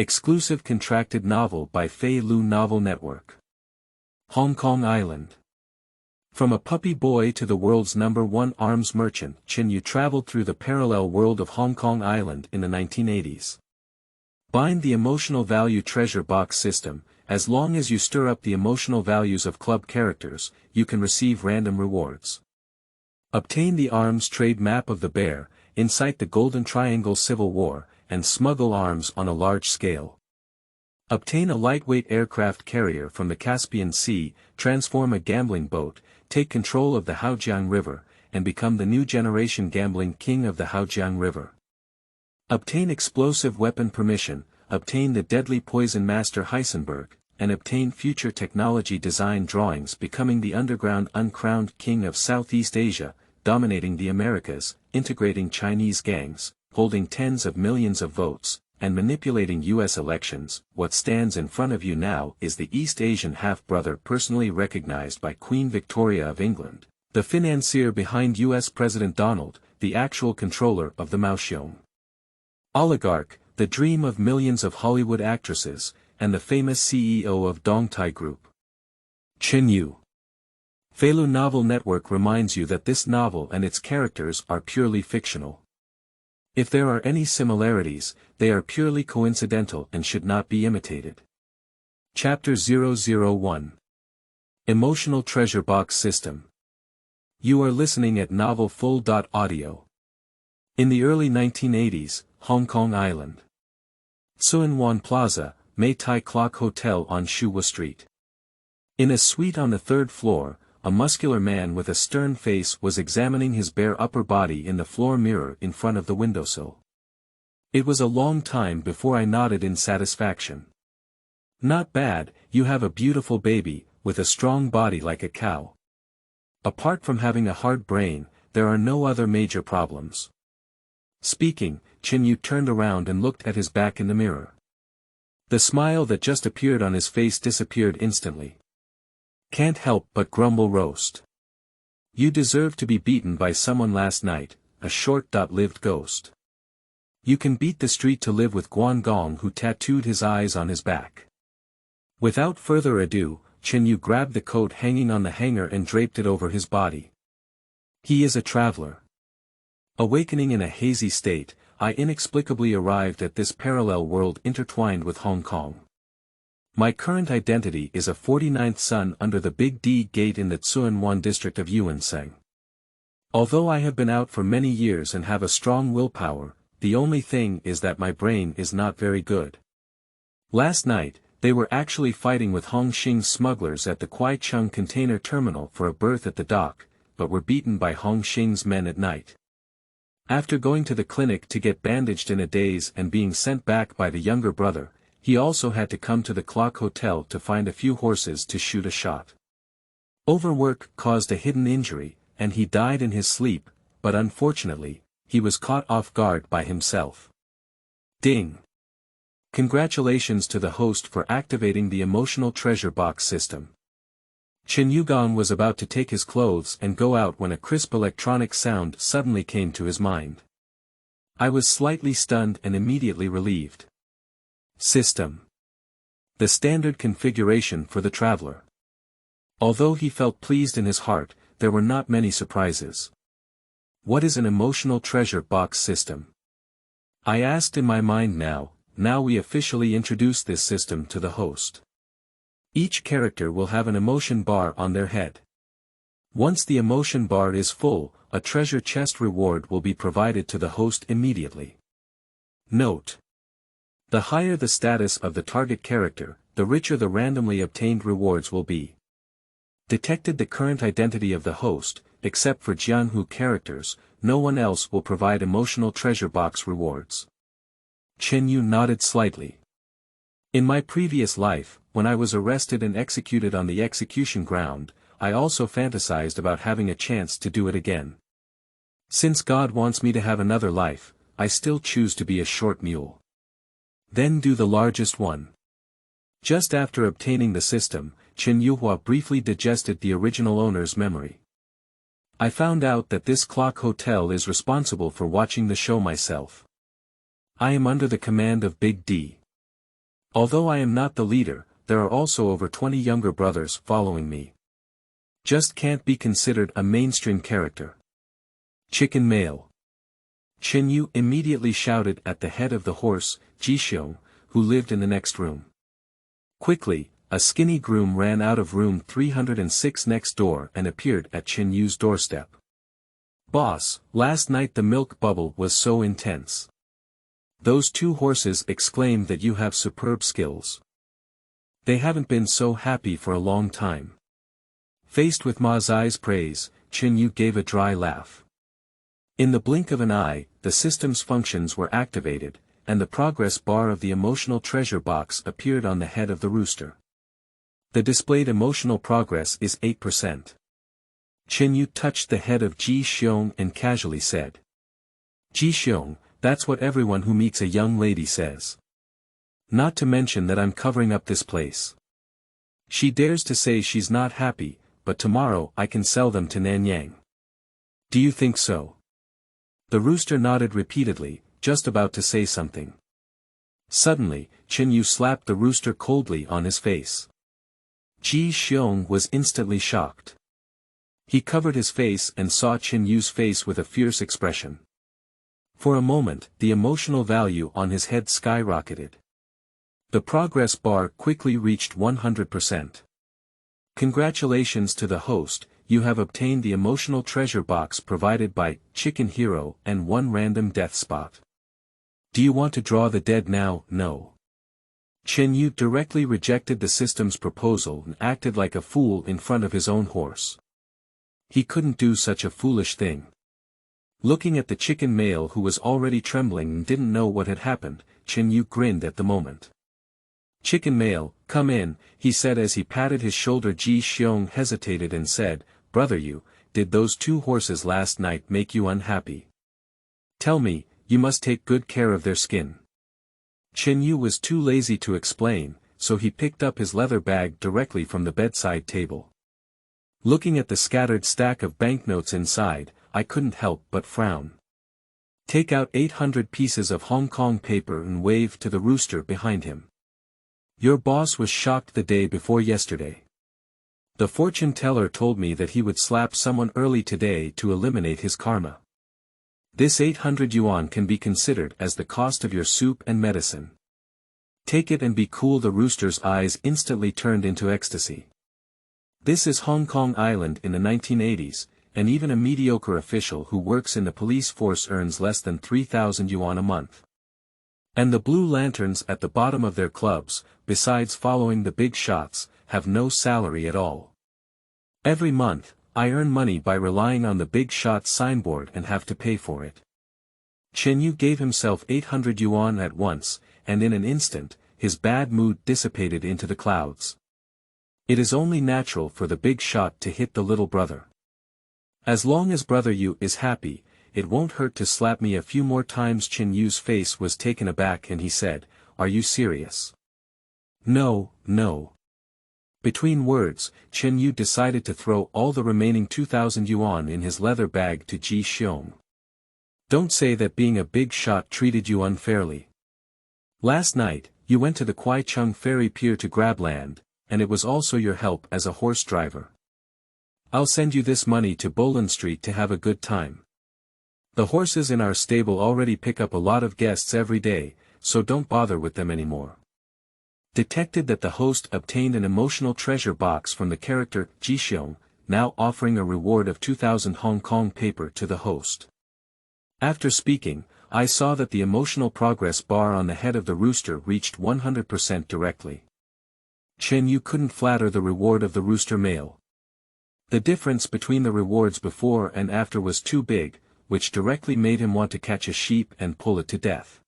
Exclusive contracted novel by Fei Lu Novel Network. Hong Kong Island. From a puppy boy to the world's #1 arms merchant, Chen Yu traveled through the parallel world of Hong Kong Island in the 1980s. Bind the emotional value treasure box system. As long as you stir up the emotional values of club characters, you can receive random rewards. Obtain the arms trade map of the bear, incite the Golden Triangle Civil War, and smuggle arms on a large scale. Obtain a lightweight aircraft carrier from the Caspian Sea, transform a gambling boat, take control of the Haojiang River, and become the new generation gambling king of the Haojiang River. Obtain explosive weapon permission, obtain the deadly poison master Heisenberg, and obtain future technology design drawings becoming the underground uncrowned king of Southeast Asia, dominating the Americas, integrating Chinese gangs, holding tens of millions of votes, and manipulating U.S. elections. What stands in front of you now is the East Asian half-brother personally recognized by Queen Victoria of England, the financier behind U.S. President Donald, the actual controller of the Maoxiong oligarch, the dream of millions of Hollywood actresses, and the famous CEO of Dongtai Group. Chen Yu. Fei Lu Novel Network reminds you that this novel and its characters are purely fictional. If there are any similarities, they are purely coincidental and should not be imitated. Chapter 001. Emotional Treasure Box System. You are listening at novelfull.audio. In the early 1980s, Hong Kong Island. Tsuen Wan Plaza, Mai Tai Clock Hotel on Shuwa Street. In a suite on the third floor, a muscular man with a stern face was examining his bare upper body in the floor mirror in front of the windowsill. It was a long time before I nodded in satisfaction. Not bad, you have a beautiful baby, with a strong body like a cow. Apart from having a hard brain, there are no other major problems. Speaking, Chen Yu turned around and looked at his back in the mirror. The smile that just appeared on his face disappeared instantly. Can't help but grumble roast. You deserve to be beaten by someone last night, a short-lived ghost. You can beat the street to live with Guangong who tattooed his eyes on his back. Without further ado, Chen Yu grabbed the coat hanging on the hanger and draped it over his body. He is a traveler. Awakening in a hazy state, I inexplicably arrived at this parallel world intertwined with Hong Kong. My current identity is a 49th son under the Big D Gate in the Tsuen Wan district of Yuanseng. Although I have been out for many years and have a strong willpower, the only thing is that my brain is not very good. Last night, they were actually fighting with Hongqing's smugglers at the Kwai Chung container terminal for a berth at the dock, but were beaten by Hongqing's men at night. After going to the clinic to get bandaged in a daze and being sent back by the younger brother, he also had to come to the Clock Hotel to find a few horses to shoot a shot. Overwork caused a hidden injury, and he died in his sleep, but unfortunately, he was caught off guard by himself. Ding! Congratulations to the host for activating the emotional treasure box system. Chen Yugang was about to take his clothes and go out when a crisp electronic sound suddenly came to his mind. I was slightly stunned and immediately relieved. System. The standard configuration for the traveler. Although he felt pleased in his heart, there were not many surprises. What is an emotional treasure box system? I asked in my mind now we officially introduce this system to the host. Each character will have an emotion bar on their head. Once the emotion bar is full, a treasure chest reward will be provided to the host immediately. Note: the higher the status of the target character, the richer the randomly obtained rewards will be. Detected the current identity of the host, except for Jianhu characters, no one else will provide emotional treasure box rewards. Chen Yu nodded slightly. In my previous life, when I was arrested and executed on the execution ground, I also fantasized about having a chance to do it again. Since God wants me to have another life, I still choose to be a short mule. Then do the largest one. Just after obtaining the system, Chen Yuhua briefly digested the original owner's memory. I found out that this Clock Hotel is responsible for watching the show myself. I am under the command of Big D. Although I am not the leader, there are also over 20 younger brothers following me. Just can't be considered a mainstream character. Chicken male. Chen Yu immediately shouted at the head of the horse, Jihuan, who lived in the next room. Quickly, a skinny groom ran out of room 306 next door and appeared at Chen Yu's doorstep. Boss, last night the milk bubble was so intense. Those two horses exclaimed that you have superb skills. They haven't been so happy for a long time. Faced with Ma Zai's praise, Chen Yu gave a dry laugh. In the blink of an eye, the system's functions were activated, and the progress bar of the emotional treasure box appeared on the head of the rooster. The displayed emotional progress is 8%. Chen Yu touched the head of Jihuan and casually said. Jihuan, that's what everyone who meets a young lady says. Not to mention that I'm covering up this place. She dares to say she's not happy, but tomorrow I can sell them to Nanyang. Do you think so? The rooster nodded repeatedly, just about to say something. Suddenly, Chen Yu slapped the rooster coldly on his face. Jihuan was instantly shocked. He covered his face and saw Chen Yu's face with a fierce expression. For a moment, the emotional value on his head skyrocketed. The progress bar quickly reached 100%. Congratulations to the host, you have obtained the emotional treasure box provided by Chicken Hero and one random death spot. Do you want to draw the dead now? No. Chen Yu directly rejected the system's proposal and acted like a fool in front of his own horse. He couldn't do such a foolish thing. Looking at the chicken male who was already trembling and didn't know what had happened, Chen Yu grinned at the moment. Chicken male, come in, he said as he patted his shoulder. Jihuan hesitated and said, Brother Yu, did those two horses last night make you unhappy? Tell me, you must take good care of their skin. Chen Yu was too lazy to explain, so he picked up his leather bag directly from the bedside table. Looking at the scattered stack of banknotes inside, I couldn't help but frown. Take out 800 pieces of Hong Kong paper and wave to the rooster behind him. Your boss was shocked the day before yesterday. The fortune teller told me that he would slap someone early today to eliminate his karma. This 800 yuan can be considered as the cost of your soup and medicine. Take it and be cool. The rooster's eyes instantly turned into ecstasy. This is Hong Kong Island in the 1980s, and even a mediocre official who works in the police force earns less than 3,000 yuan a month. And the blue lanterns at the bottom of their clubs, besides following the big shots, have no salary at all. Every month, I earn money by relying on the big shot signboard and have to pay for it. Chen Yu gave himself 800 yuan at once, and in an instant, his bad mood dissipated into the clouds. It is only natural for the big shot to hit the little brother. As long as Brother Yu is happy, it won't hurt to slap me a few more times. Chen Yu's face was taken aback and he said, Are you serious? No, no. Between words, Chen Yu decided to throw all the remaining 2,000 yuan in his leather bag to Jihuan. Don't say that being a big shot treated you unfairly. Last night, you went to the Kwai Chung ferry pier to grab land, and it was also your help as a horse driver. I'll send you this money to Boland Street to have a good time. The horses in our stable already pick up a lot of guests every day, so don't bother with them anymore. Detected that the host obtained an emotional treasure box from the character Jihuan, now offering a reward of 2,000 Hong Kong paper to the host. After speaking, I saw that the emotional progress bar on the head of the rooster reached 100% directly. Chen Yu couldn't flatter the reward of the rooster male. The difference between the rewards before and after was too big, which directly made him want to catch a sheep and pull it to death.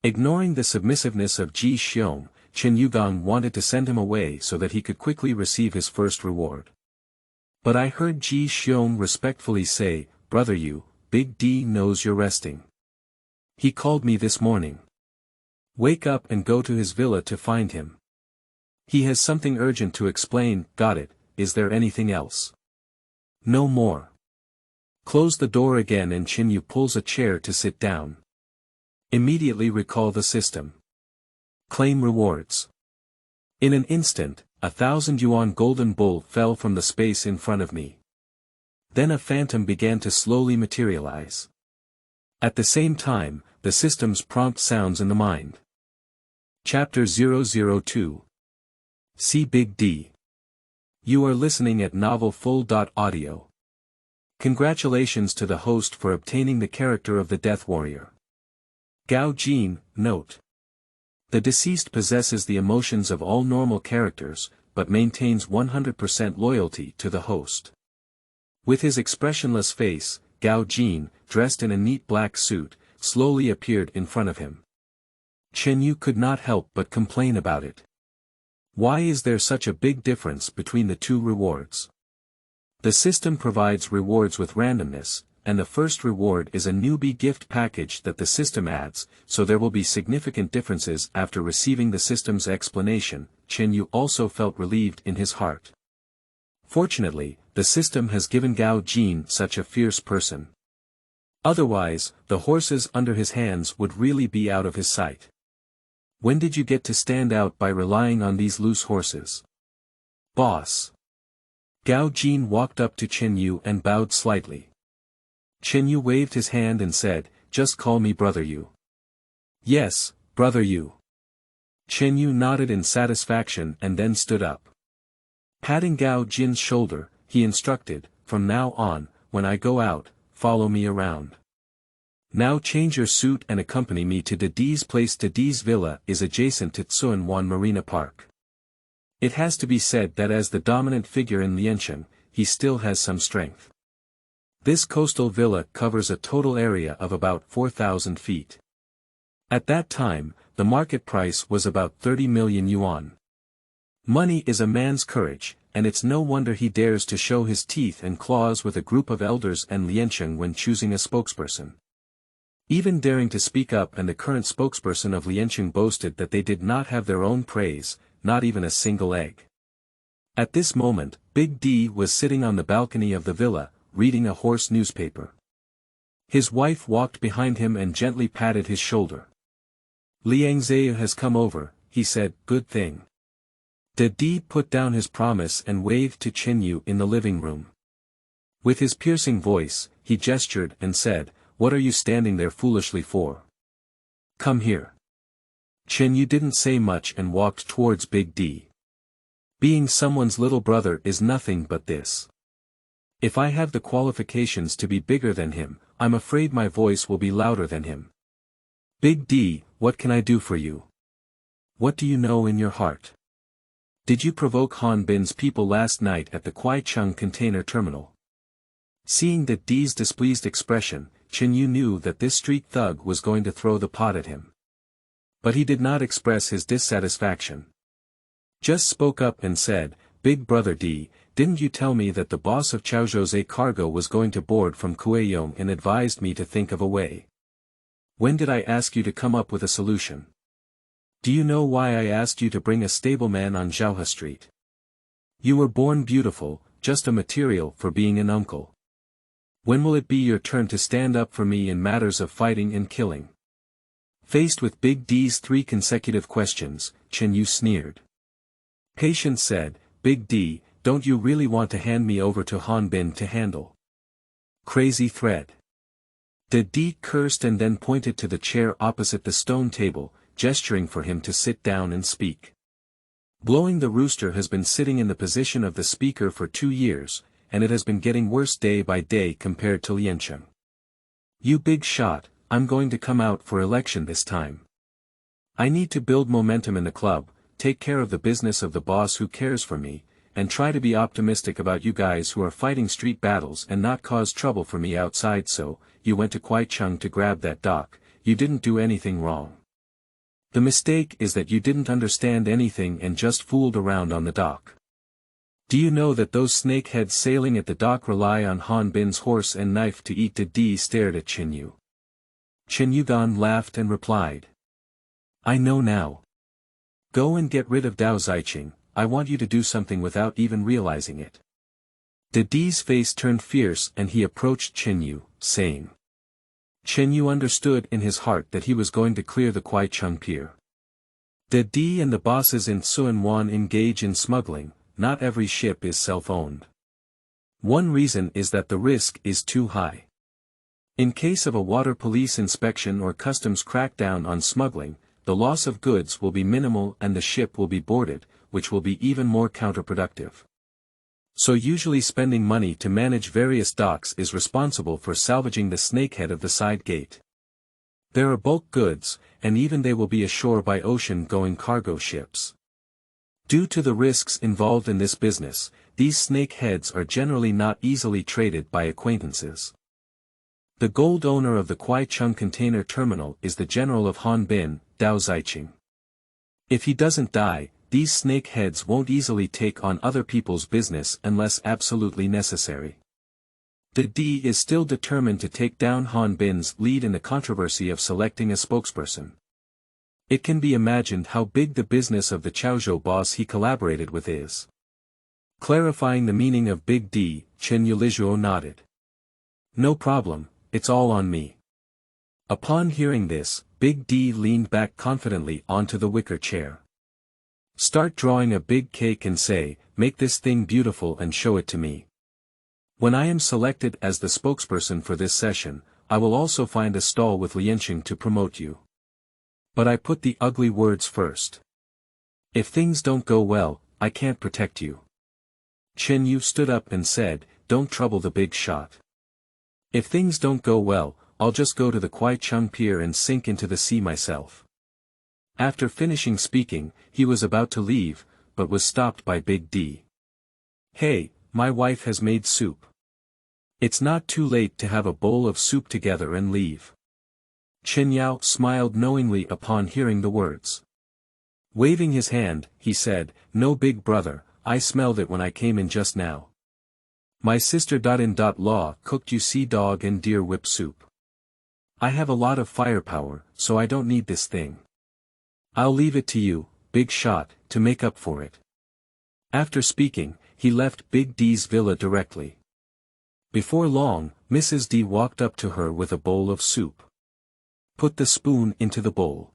Ignoring the submissiveness of Jihuan, Chen Yu wanted to send him away so that he could quickly receive his first reward. But I heard Jihuan respectfully say, Brother Yu, Big D knows you're resting. He called me this morning. Wake up and go to his villa to find him. He has something urgent to explain. Got it. Is there anything else? No more. Close the door again and Chen Yu pulls a chair to sit down. Immediately recall the system. Claim rewards. In an instant, 1,000 yuan golden bull fell from the space in front of me. Then a phantom began to slowly materialize. At the same time, the system's prompt sounds in the mind. Chapter 002. See Big D. You are listening at Novel Full.audio. Congratulations to the host for obtaining the character of the Death Warrior. Gao Jin, note. The deceased possesses the emotions of all normal characters, but maintains 100% loyalty to the host. With his expressionless face, Gao Jin, dressed in a neat black suit, slowly appeared in front of him. Chen Yu could not help but complain about it. Why is there such a big difference between the two rewards? The system provides rewards with randomness, and the first reward is a newbie gift package that the system adds, so there will be significant differences after receiving the system's explanation. Chen Yu also felt relieved in his heart. Fortunately, the system has given Gao Jin such a fierce person. Otherwise, the horses under his hands would really be out of his sight. When did you get to stand out by relying on these loose horses? Boss. Gao Jin walked up to Chen Yu and bowed slightly. Chen Yu waved his hand and said, "Just call me Brother Yu." "Yes, Brother Yu." Chen Yu nodded in satisfaction and then stood up. Patting Gao Jin's shoulder, he instructed, "From now on, when I go out, follow me around. Now change your suit and accompany me to Didi's place." Didi's villa is adjacent to Tsuanwan Marina Park. It has to be said that as the dominant figure in Liancheng, he still has some strength. This coastal villa covers a total area of about 4,000 feet. At that time, the market price was about 30 million yuan. Money is a man's courage, and it's no wonder he dares to show his teeth and claws with a group of elders and Liancheng when choosing a spokesperson. Even daring to speak up, and the current spokesperson of Liancheng boasted that they did not have their own praise, not even a single egg. At this moment, Big D was sitting on the balcony of the villa, reading a horse newspaper. His wife walked behind him and gently patted his shoulder. "Liang Zhe has come over," he said, "good thing." Didi put down his promise and waved to Chen Yu in the living room. With his piercing voice, he gestured and said, "What are you standing there foolishly for? Come here." Chen Yu didn't say much and walked towards Big D. Being someone's little brother is nothing but this. If I have the qualifications to be bigger than him, I'm afraid my voice will be louder than him. "Big D, what can I do for you? What do you know in your heart? Did you provoke Han Bin's people last night at the Kwaicheng container terminal?" Seeing that D's displeased expression, Chen Yu knew that this street thug was going to throw the pot at him. But he did not express his dissatisfaction. Just spoke up and said, "Big brother D, didn't you tell me that the boss of Chaozhou's cargo was going to board from Kueyong and advised me to think of a way? When did I ask you to come up with a solution? Do you know why I asked you to bring a stableman on Zhaohe Street? You were born beautiful, just a material for being an uncle. When will it be your turn to stand up for me in matters of fighting and killing?" Faced with Big D's 3 consecutive questions, Chen Yu sneered. Patience said, "Big D, don't you really want to hand me over to Han Bin to handle? Crazy thread." Didi cursed and then pointed to the chair opposite the stone table, gesturing for him to sit down and speak. Blowing the Rooster has been sitting in the position of the speaker for 2 years, and it has been getting worse day by day compared to Liancheng. "You big shot, I'm going to come out for election this time. I need to build momentum in the club, take care of the business of the boss who cares for me, and try to be optimistic about you guys who are fighting street battles and not cause trouble for me outside." "So, you went to Kwaicheng to grab that dock, you didn't do anything wrong. The mistake is that you didn't understand anything and just fooled around on the dock. Do you know that those snakeheads sailing at the dock rely on Han Bin's horse and knife to eat?" Didi stared at Chen Yu. Chen Yugan laughed and replied, "I know now. Go and get rid of Dao Zaiqing, I want you to do something without even realizing it." Didi's face turned fierce and he approached Chen Yu, saying. Chen Yu understood in his heart that he was going to clear the Kwaicheng pier. De Di and the bosses in Suanwan engage in smuggling. Not every ship is self-owned. One reason is that the risk is too high. In case of a water police inspection or customs crackdown on smuggling, the loss of goods will be minimal and the ship will be boarded, which will be even more counterproductive. So usually spending money to manage various docks is responsible for salvaging the snakehead of the side gate. There are bulk goods, and even they will be ashore by ocean-going cargo ships. Due to the risks involved in this business, these snakeheads are generally not easily traded by acquaintances. The gold owner of the Kwai-Chung container terminal is the general of Han Bin, Dao Zaiqing. If he doesn't die, these snakeheads won't easily take on other people's business unless absolutely necessary. De Di is still determined to take down Han Bin's lead in the controversy of selecting a spokesperson. It can be imagined how big the business of the Chaozhou boss he collaborated with is. Clarifying the meaning of Big D, Chen Yu nodded. No problem, it's all on me. Upon hearing this, Big D leaned back confidently onto the wicker chair. Start drawing a big cake and say, make this thing beautiful and show it to me. When I am selected as the spokesperson for this session, I will also find a stall with Lianxing to promote you. But I put the ugly words first. If things don't go well, I can't protect you. Chen Yu stood up and said, don't trouble the big shot. If things don't go well, I'll just go to the Kwai-Chung pier and sink into the sea myself. After finishing speaking, he was about to leave, but was stopped by Big D. Hey, my wife has made soup. It's not too late to have a bowl of soup together and leave. Chen Yao smiled knowingly upon hearing the words. Waving his hand, he said, no big brother, I smelled it when I came in just now. My sister-in-law cooked you sea dog and deer whip soup. I have a lot of firepower, so I don't need this thing. I'll leave it to you, Big Shot, to make up for it. After speaking, he left Big D's villa directly. Before long, Mrs. D walked up to her with a bowl of soup. Put the spoon into the bowl.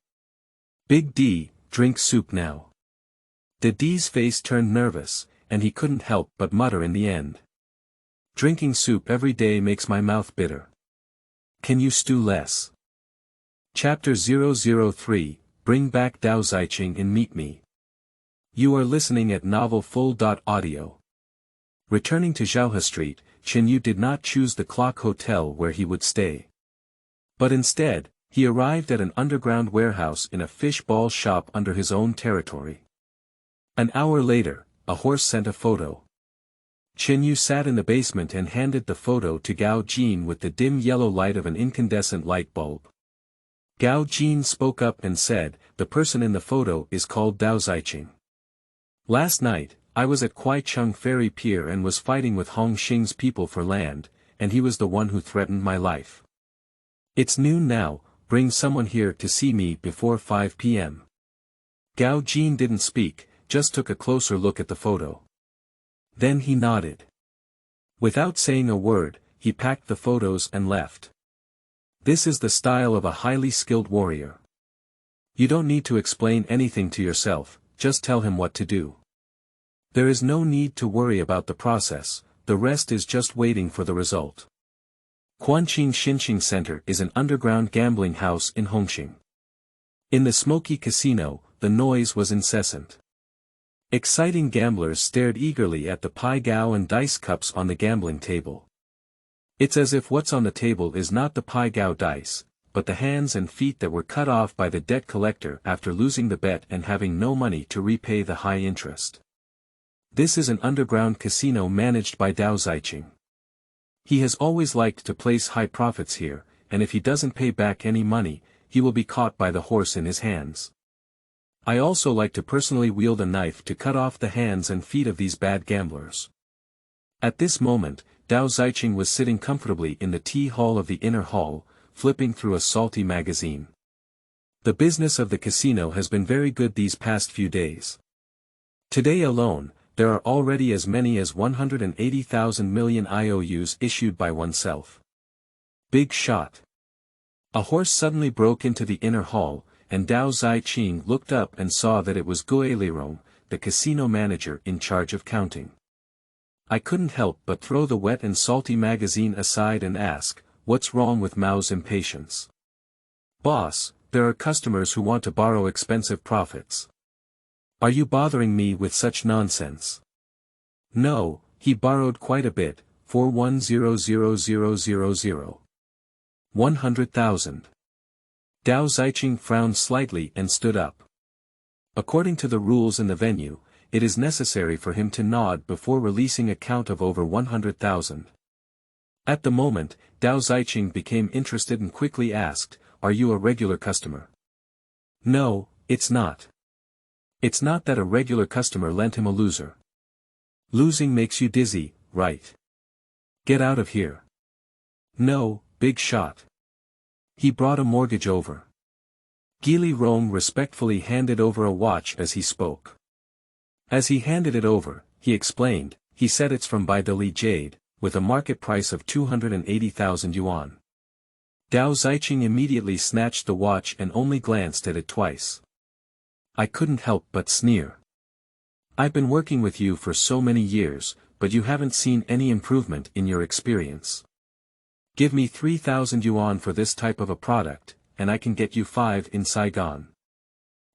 Big D, drink soup now. De D's face turned nervous, and he couldn't help but mutter in the end. Drinking soup every day makes my mouth bitter. Can you stew less? Chapter 003, Bring back Dao Zaiqing and meet me. You are listening at novelfull.audio. Returning to Zhaohe Street, Chen Yu did not choose the Clock Hotel where he would stay. But instead, he arrived at an underground warehouse in a fish-ball shop under his own territory. An hour later, a horse sent a photo. Chen Yu sat in the basement and handed the photo to Gao Jin with the dim yellow light of an incandescent light bulb. Gao Jin spoke up and said, the person in the photo is called Dao Zaiqing. Last night, I was at Kwai-Chung Ferry Pier and was fighting with Hong Xing's people for land, and he was the one who threatened my life. It's noon now, bring someone here to see me before 5 p.m. Gao Jin didn't speak, just took a closer look at the photo. Then he nodded. Without saying a word, he packed the photos and left. This is the style of a highly skilled warrior. You don't need to explain anything to yourself, just tell him what to do. There is no need to worry about the process, the rest is just waiting for the result. Quanqing Xinqing Center is an underground gambling house in Hongqing. In the smoky casino, the noise was incessant. Exciting gamblers stared eagerly at the pai gao and dice cups on the gambling table. It's as if what's on the table is not the pai gao dice, but the hands and feet that were cut off by the debt collector after losing the bet and having no money to repay the high interest. This is an underground casino managed by Dao Zaiqing. He has always liked to place high profits here, and if he doesn't pay back any money, he will be caught by the horse in his hands. I also like to personally wield a knife to cut off the hands and feet of these bad gamblers. At this moment, Dao Zaiqing was sitting comfortably in the tea hall of the inner hall, flipping through a salty magazine. The business of the casino has been very good these past few days. Today alone, there are already as many as 180,000 million IOUs issued by oneself. Big shot. A horse suddenly broke into the inner hall, and Dao Zaiqing looked up and saw that it was Guwuzai, the casino manager in charge of counting. I couldn't help but throw the wet and salty magazine aside and ask, "What's wrong with Mao's impatience?" "Boss, there are customers who want to borrow expensive profits. Are you bothering me with such nonsense?" "No, he borrowed quite a bit, 4100000. 100,000. Dao Zaiqing frowned slightly and stood up. According to the rules in the venue, it is necessary for him to nod before releasing a count of over 100,000. At the moment, Dao Zaiqing became interested and quickly asked, "Are you a regular customer?" "No, it's not. It's not that a regular customer lent him a loser. Losing makes you dizzy, right? Get out of here." "No, big shot. He brought a mortgage over." Guili Rong respectfully handed over a watch as he spoke. As he handed it over, he explained, he said it's from Baidali Jade, with a market price of 280,000 yuan. Dao Zaiqing immediately snatched the watch and only glanced at it twice. I couldn't help but sneer. "I've been working with you for so many years, but you haven't seen any improvement in your experience. Give me 3,000 yuan for this type of a product, and I can get you 5 in Saigon."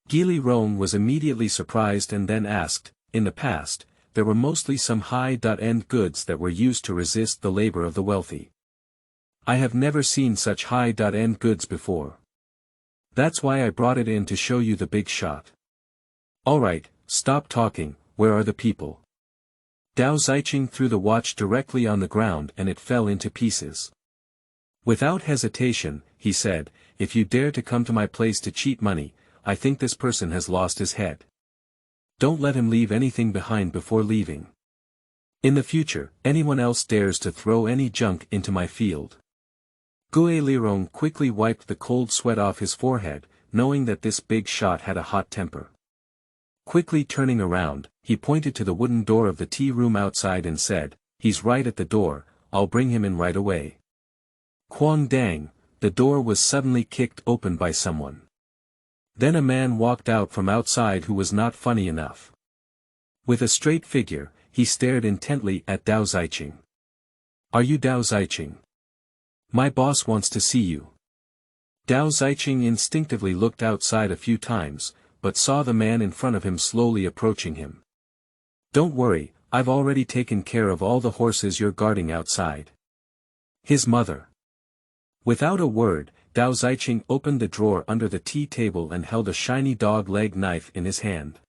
Guili Rong was immediately surprised and then asked, "In the past, there were mostly some high-end goods that were used to resist the labor of the wealthy. I have never seen such high-end goods before. That's why I brought it in to show you the big shot." "Alright, stop talking, where are the people?" Dao Zaiqing threw the watch directly on the ground and it fell into pieces. Without hesitation, he said, "If you dare to come to my place to cheat money, I think this person has lost his head. Don't let him leave anything behind before leaving. In the future, anyone else dares to throw any junk into my field." Guwuzai Lirong quickly wiped the cold sweat off his forehead, knowing that this big shot had a hot temper. Quickly turning around, he pointed to the wooden door of the tea room outside and said, "He's right at the door, I'll bring him in right away." Quang dang, the door was suddenly kicked open by someone. Then a man walked out from outside who was not funny enough. With a straight figure, he stared intently at Dao Zaiqing. "Are you Dao Zaiqing? My boss wants to see you." Dao Zaiqing instinctively looked outside a few times, but saw the man in front of him slowly approaching him. "Don't worry, I've already taken care of all the horses you're guarding outside." His mother. Without a word, Dao Zaiqing opened the drawer under the tea table and held a shiny dog leg knife in his hand.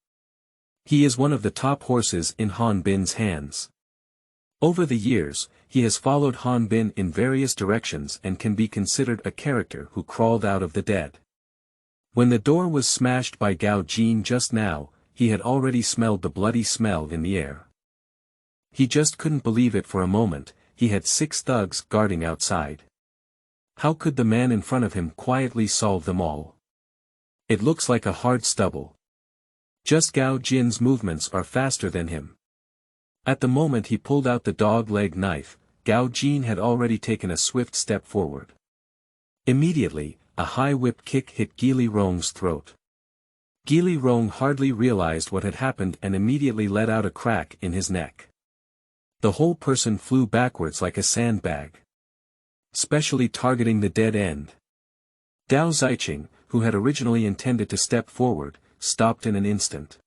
He is one of the top horses in Han Bin's hands. Over the years, he has followed Han Bin in various directions and can be considered a character who crawled out of the dead. When the door was smashed by Gao Jin just now, he had already smelled the bloody smell in the air. He just couldn't believe it for a moment, he had 6 thugs guarding outside. How could the man in front of him quietly solve them all? It looks like a hard stubble. Just Gao Jin's movements are faster than him. At the moment he pulled out the dog-leg knife, Gao Jin had already taken a swift step forward. Immediately, a high whip kick hit Guili Rong's throat. Guili Rong hardly realized what had happened and immediately let out a crack in his neck. The whole person flew backwards like a sandbag, specially targeting the dead end. Dao Zaiqing, who had originally intended to step forward, stopped in an instant.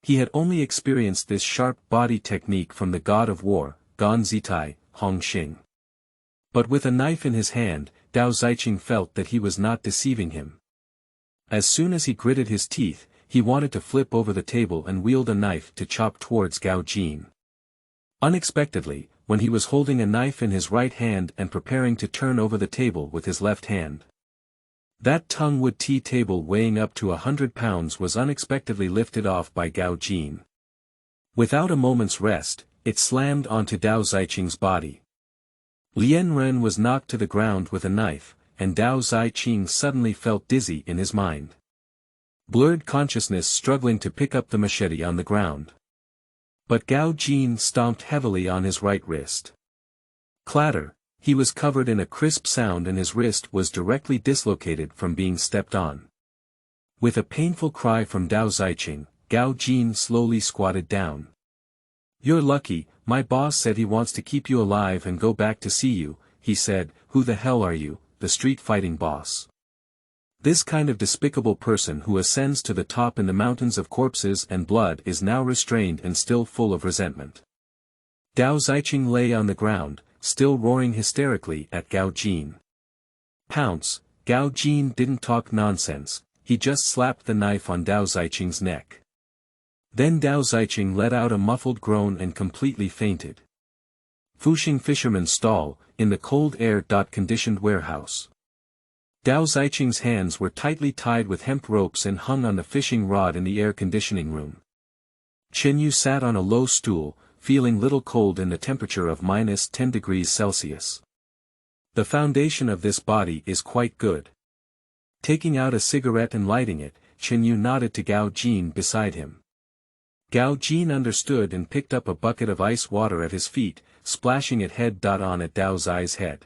He had only experienced this sharp body technique from the god of war, Gan Zitai, Hong Xing. But with a knife in his hand, Dao Zaiqing felt that he was not deceiving him. As soon as he gritted his teeth, he wanted to flip over the table and wield a knife to chop towards Gao Jin. Unexpectedly, when he was holding a knife in his right hand and preparing to turn over the table with his left hand, that tung-wood tea table weighing up to 100 pounds was unexpectedly lifted off by Gao Jin. Without a moment's rest, it slammed onto Dao Zaiqing's body. Lian Ren was knocked to the ground with a knife, and Dao Zaiqing suddenly felt dizzy in his mind. Blurred consciousness struggling to pick up the machete on the ground. But Gao Jin stomped heavily on his right wrist. Clatter, he was covered in a crisp sound and his wrist was directly dislocated from being stepped on. With a painful cry from Dao Zaiqing, Gao Jin slowly squatted down. "You're lucky, my boss said he wants to keep you alive and go back to see you," he said. "Who the hell are you, the street fighting boss?" This kind of despicable person who ascends to the top in the mountains of corpses and blood is now restrained and still full of resentment. Dao Zaiqing lay on the ground, still roaring hysterically at Gao Jin. "Pounce!" Gao Jin didn't talk nonsense, he just slapped the knife on Dao Zaiqing's neck. Then Dao Zaiqing let out a muffled groan and completely fainted. Fuxing fisherman's stall, in the cold air-conditioned warehouse. Dao Zaiqing's hands were tightly tied with hemp ropes and hung on the fishing rod in the air-conditioning room. Chen Yu sat on a low stool, feeling little cold in the temperature of -10 degrees Celsius. The foundation of this body is quite good. Taking out a cigarette and lighting it, Chen Yu nodded to Gao Jin beside him. Gao Jin understood and picked up a bucket of ice water at his feet, splashing it head-on at Dao Zai's head.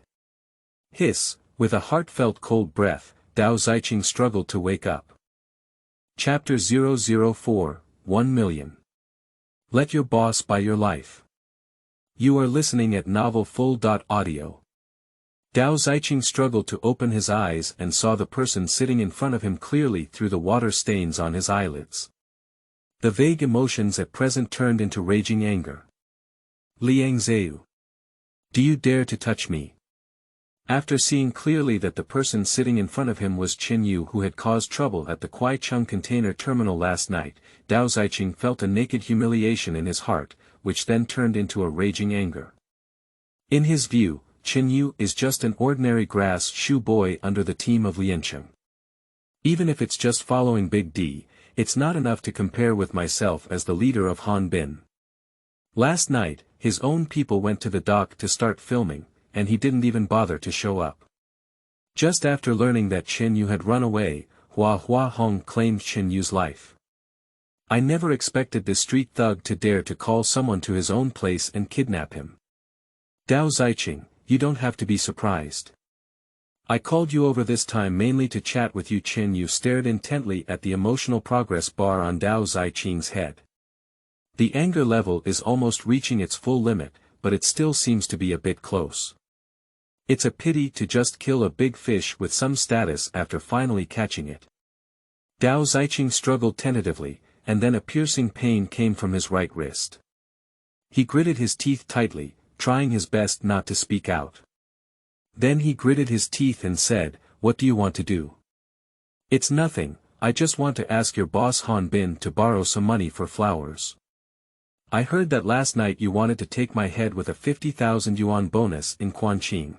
Hiss, with a heartfelt cold breath, Dao Zaiqing struggled to wake up. Chapter 004, 1 million. Let your boss buy your life. You are listening at novelfull.audio. Dao Zaiqing struggled to open his eyes and saw the person sitting in front of him clearly through the water stains on his eyelids. The vague emotions at present turned into raging anger. "Liang Zeu. Do you dare to touch me?" After seeing clearly that the person sitting in front of him was Chen Yu who had caused trouble at the Kuaicheng container terminal last night, Dao Zaiqing felt a naked humiliation in his heart, which then turned into a raging anger. In his view, Chen Yu is just an ordinary grass shoe boy under the team of Liancheng. Even if it's just following Big D, it's not enough to compare with myself as the leader of Han Bin. Last night, his own people went to the dock to start filming, and he didn't even bother to show up. Just after learning that Chen Yu had run away, Hua Hong claimed Chen Yu's life. I never expected this street thug to dare to call someone to his own place and kidnap him. Dao Zaiqing, you don't have to be surprised. I called you over this time mainly to chat with you. Chen Yu stared intently at the emotional progress bar on Dao Zaiqing's head. The anger level is almost reaching its full limit, but it still seems to be a bit close. It's a pity to just kill a big fish with some status after finally catching it. Dao Zaiqing struggled tentatively, and then a piercing pain came from his right wrist. He gritted his teeth tightly, trying his best not to speak out. Then he gritted his teeth and said, "What do you want to do?" "It's nothing, I just want to ask your boss Han Bin to borrow some money for flowers. I heard that last night you wanted to take my head with a 50,000 yuan bonus in Quanqing.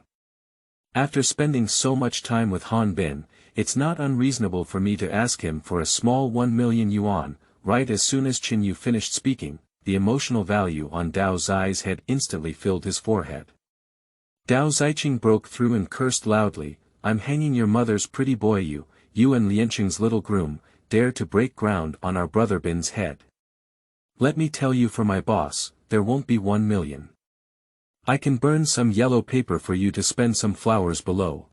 After spending so much time with Han Bin, it's not unreasonable for me to ask him for a small 1 million yuan." Right as soon as Chen Yu finished speaking, the emotional value on Dao Zai's head instantly filled his forehead. Dao Zaiqing broke through and cursed loudly, "I'm hanging your mother's pretty boy, you and Liancheng's little groom, dare to break ground on our brother Bin's head. Let me tell you, for my boss, there won't be 1 million. I can burn some yellow paper for you to spend some flowers below.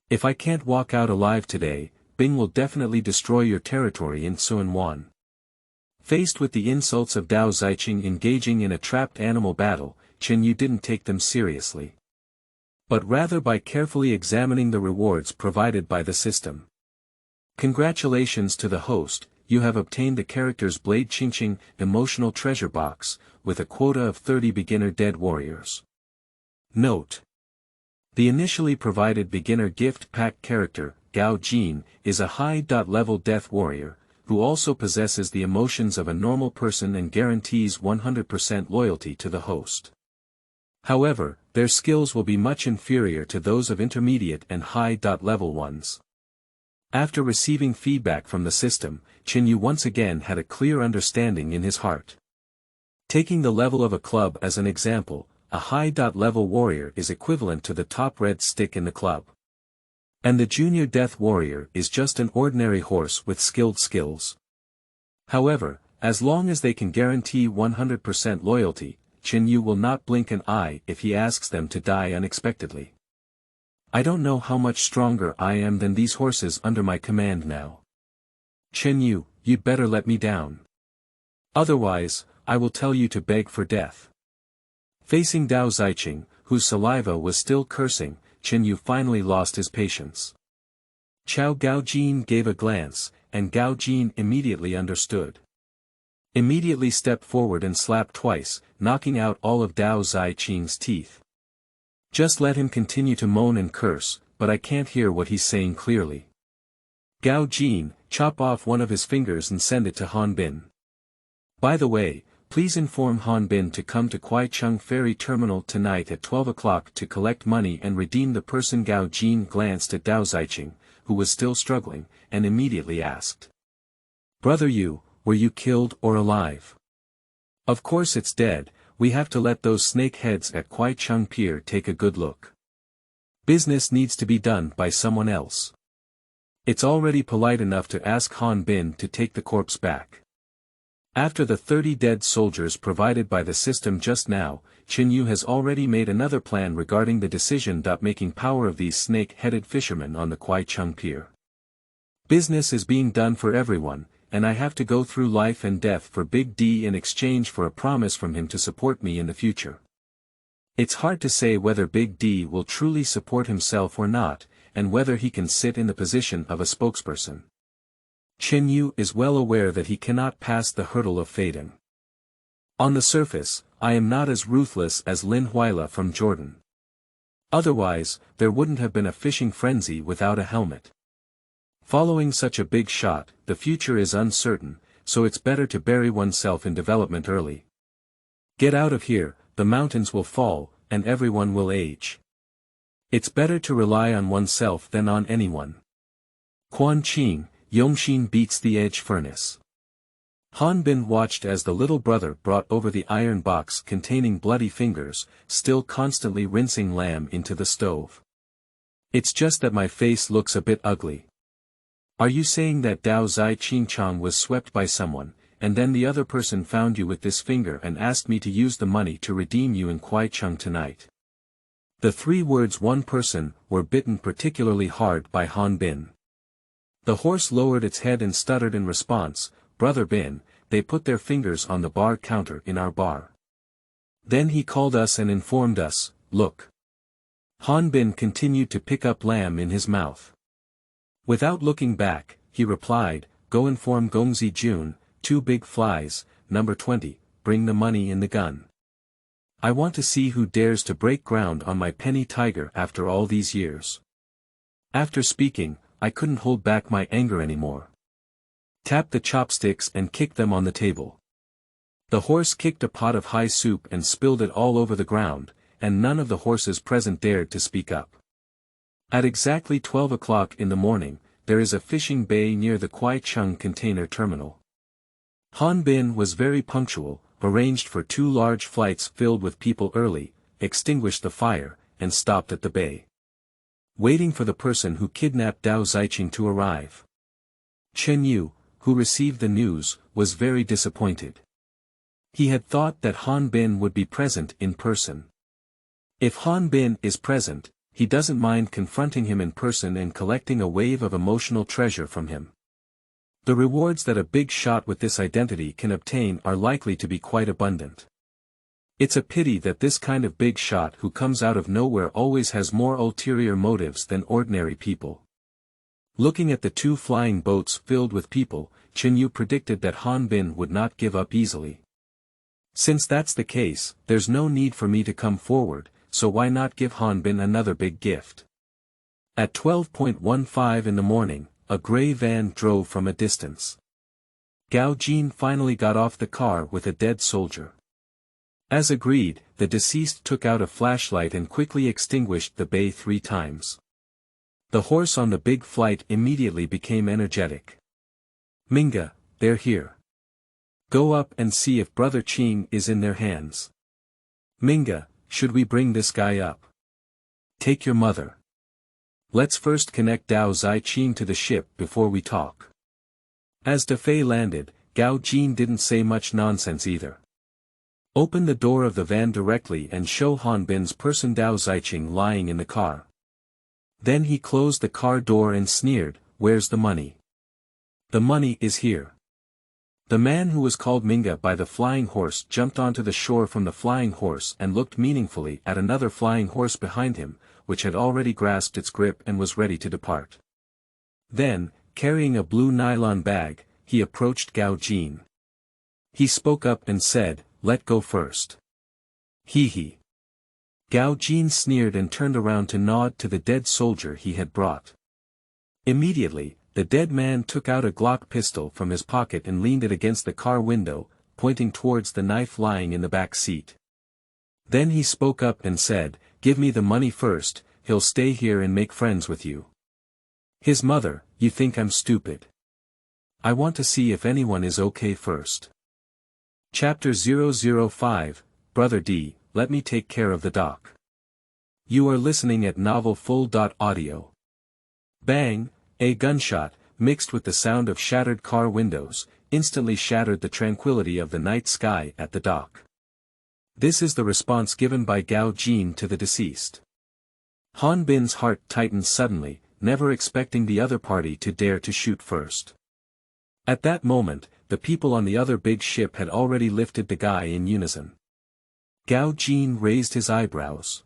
If I can't walk out alive today, Bing will definitely destroy your territory in Suanwan." Faced with the insults of Dao Zaiqing engaging in a trapped animal battle, Chen Yu didn't take them seriously, but rather by carefully examining the rewards provided by the system. "Congratulations to the host, you have obtained the character's Blade Qingqing emotional treasure box, with a quota of 30 beginner dead warriors. Note: the initially provided beginner gift pack character, Gao Jin, is a high-level death warrior, who also possesses the emotions of a normal person and guarantees 100% loyalty to the host. However, their skills will be much inferior to those of intermediate and high-level ones." After receiving feedback from the system, Chen Yu once again had a clear understanding in his heart. Taking the level of a club as an example, a high-level warrior is equivalent to the top red stick in the club. And the junior death warrior is just an ordinary horse with skilled skills. However, as long as they can guarantee 100% loyalty, Chen Yu will not blink an eye if he asks them to die unexpectedly. "I don't know how much stronger I am than these horses under my command now. Chen Yu, you'd better let me down. Otherwise, I will tell you to beg for death. Facing Dao Zaiqing, whose saliva was still cursing, Chen Yu finally lost his patience. Chao Gaojin gave a glance, and Gaojin immediately understood. Immediately stepped forward and slapped twice, knocking out all of Dao Zaiqing's teeth. Just let him continue to moan and curse, but I can't hear what he's saying clearly. Gaojin, chop off one of his fingers and send it to Han Bin. By the way, please inform Han Bin to come to Kwaicheng Ferry Terminal tonight at 12 o'clock to collect money and redeem the person. Gaojin glanced at Dao Zaiqing, who was still struggling, and immediately asked. Brother Yu, were you killed or alive? Of course it's dead, we have to let those snake heads at Kwaicheng Pier take a good look. Business needs to be done by someone else. It's already polite enough to ask Han Bin to take the corpse back. After the 30 dead soldiers provided by the system just now, Chen Yu has already made another plan regarding the decision-making power of these snake-headed fishermen on the Kwaicheng Pier. Business is being done for everyone, and I have to go through life and death for Big D in exchange for a promise from him to support me in the future. It's hard to say whether Big D will truly support himself or not, and whether he can sit in the position of a spokesperson. Chen Yu is well aware that he cannot pass the hurdle of fading. On the surface, I am not as ruthless as Lin Huila from Jordan. Otherwise, there wouldn't have been a fishing frenzy without a helmet. Following such a big shot, the future is uncertain, so it's better to bury oneself in development early. Get out of here, the mountains will fall, and everyone will age. It's better to rely on oneself than on anyone. Quan Qing, Yongxin beats the edge furnace. Han Bin watched as the little brother brought over the iron box containing bloody fingers, still constantly rinsing lamb into the stove. It's just that my face looks a bit ugly. Are you saying that Dao Zaiqing was swept by someone, and then the other person found you with this finger and asked me to use the money to redeem you in Kwaicheng tonight? The 3 words "one person" were bitten particularly hard by Han Bin. The horse lowered its head and stuttered in response, Brother Bin, they put their fingers on the bar counter in our bar. Then he called us and informed us, look. Han Bin continued to pick up lamb in his mouth. Without looking back, he replied, go inform Gongzi Jun, 2 big flies, number 20, bring the money in the gun. I want to see who dares to break ground on my penny tiger after all these years. After speaking, I couldn't hold back my anger anymore. Tap the chopsticks and kick them on the table. The horse kicked a pot of high soup and spilled it all over the ground, and none of the horses present dared to speak up. At exactly 12 o'clock in the morning, there is a fishing bay near the Kwaicheng container terminal. Han Bin was very punctual, arranged for 2 large flights filled with people early, extinguished the fire, and stopped at the bay. Waiting for the person who kidnapped Dao Zaiqing to arrive. Chen Yu, who received the news, was very disappointed. He had thought that Han Bin would be present in person. If Han Bin is present, he doesn't mind confronting him in person and collecting a wave of emotional treasure from him. The rewards that a big shot with this identity can obtain are likely to be quite abundant. It's a pity that this kind of big shot who comes out of nowhere always has more ulterior motives than ordinary people. Looking at the 2 flying boats filled with people, Chen Yu predicted that Han Bin would not give up easily. Since that's the case, there's no need for me to come forward, so why not give Han Bin another big gift? At 12:15 in the morning, a gray van drove from a distance. Gao Jin finally got off the car with a dead soldier. As agreed, the deceased took out a flashlight and quickly extinguished the bay 3 times. The horse on the big flight immediately became energetic. Minga, they're here. Go up and see if Brother Qing is in their hands. Minga, should we bring this guy up? Take your mother. Let's first connect Dao Zaiqing to the ship before we talk. As Defei landed, Gao Jin didn't say much nonsense either. Open the door of the van directly and show Han Bin's person Dao Zaiqing lying in the car. Then he closed the car door and sneered, where's the money? The money is here. The man who was called Minga by the flying horse jumped onto the shore from the flying horse and looked meaningfully at another flying horse behind him, which had already grasped its grip and was ready to depart. Then, carrying a blue nylon bag, he approached Gao Jin. He spoke up and said, "Let go first." Hee. Gao Jin sneered and turned around to nod to the dead soldier he had brought. Immediately, the dead man took out a Glock pistol from his pocket and leaned it against the car window, pointing towards the knife lying in the back seat. Then he spoke up and said, "Give me the money first, he'll stay here and make friends with you." His mother, "You think I'm stupid? I want to see if anyone is okay first." Chapter 005, Brother D, let me take care of the doc. You are listening at Novel Full. Audio. Bang, a gunshot, mixed with the sound of shattered car windows, instantly shattered the tranquility of the night sky at the dock. This is the response given by Gao Jin to the deceased. Han Bin's heart tightened suddenly, never expecting the other party to dare to shoot first. At that moment, the people on the other big ship had already lifted the guy in unison. Gao Jin raised his eyebrows.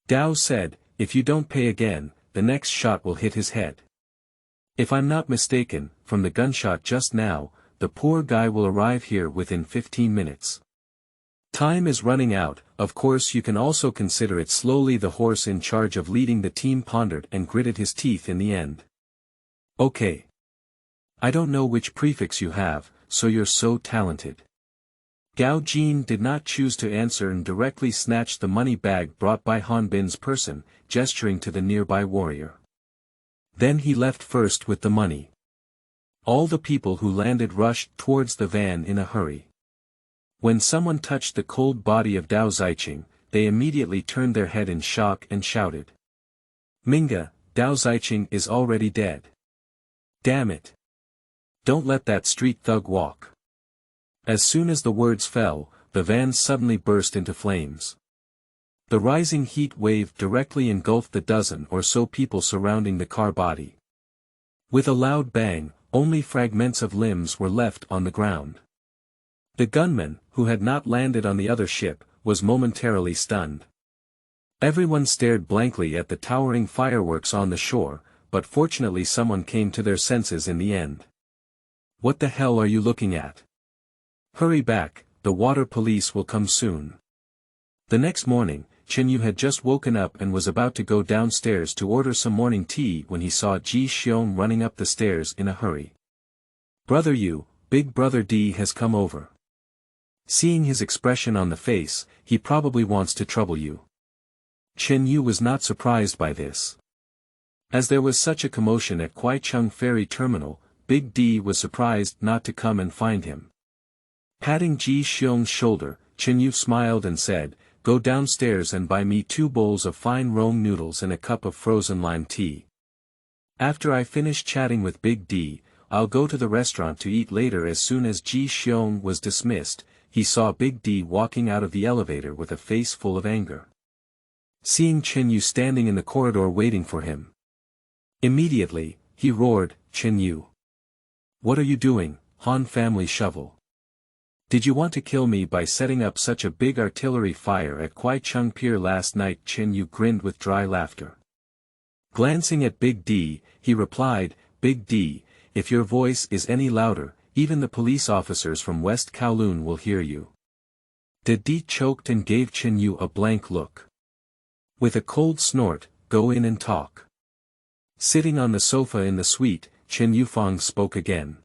Dao said, "If you don't pay again, the next shot will hit his head. If I'm not mistaken, from the gunshot just now, the poor guy will arrive here within 15 minutes. Time is running out. Of course you can also consider it." Slowly the horse in charge of leading the team pondered and gritted his teeth in the end. "Okay. I don't know which prefix you have, so you're so talented." Gao Jin did not choose to answer and directly snatched the money bag brought by Han Bin's person, gesturing to the nearby warrior. Then he left first with the money. All the people who landed rushed towards the van in a hurry. When someone touched the cold body of Dao Zaiqing, they immediately turned their head in shock and shouted. "Minga, Dao Zaiqing is already dead. Damn it. Don't let that street thug walk." As soon as the words fell, the van suddenly burst into flames. The rising heat wave directly engulfed the dozen or so people surrounding the car body. With a loud bang, only fragments of limbs were left on the ground. The gunman, who had not landed on the other ship, was momentarily stunned. Everyone stared blankly at the towering fireworks on the shore, but fortunately someone came to their senses in the end. "What the hell are you looking at? Hurry back, the water police will come soon." The next morning, Chen Yu had just woken up and was about to go downstairs to order some morning tea when he saw Jihuan running up the stairs in a hurry. "Brother Yu, Big Brother D has come over." Seeing his expression on the face, he probably wants to trouble you. Chen Yu was not surprised by this. As there was such a commotion at Kwaicheng Ferry Terminal, Big D was surprised not to come and find him. Patting Jihuan's shoulder, Chen Yu smiled and said, "Go downstairs and buy me 2 bowls of fine Rome noodles and a cup of frozen lime tea. After I finish chatting with Big D, I'll go to the restaurant to eat later." As soon as Jihuan was dismissed, he saw Big D walking out of the elevator with a face full of anger. Seeing Chen Yu standing in the corridor waiting for him, immediately, he roared, "Chen Yu! What are you doing, Han family shovel? Did you want to kill me by setting up such a big artillery fire at Kwaicheng Pier last night?" Chen Yu grinned with dry laughter. Glancing at Big D, he replied, "Big D, if your voice is any louder, even the police officers from West Kowloon will hear you." Big D choked and gave Chen Yu a blank look. With a cold snort, "Go in and talk." Sitting on the sofa in the suite, Chen Yufang spoke again.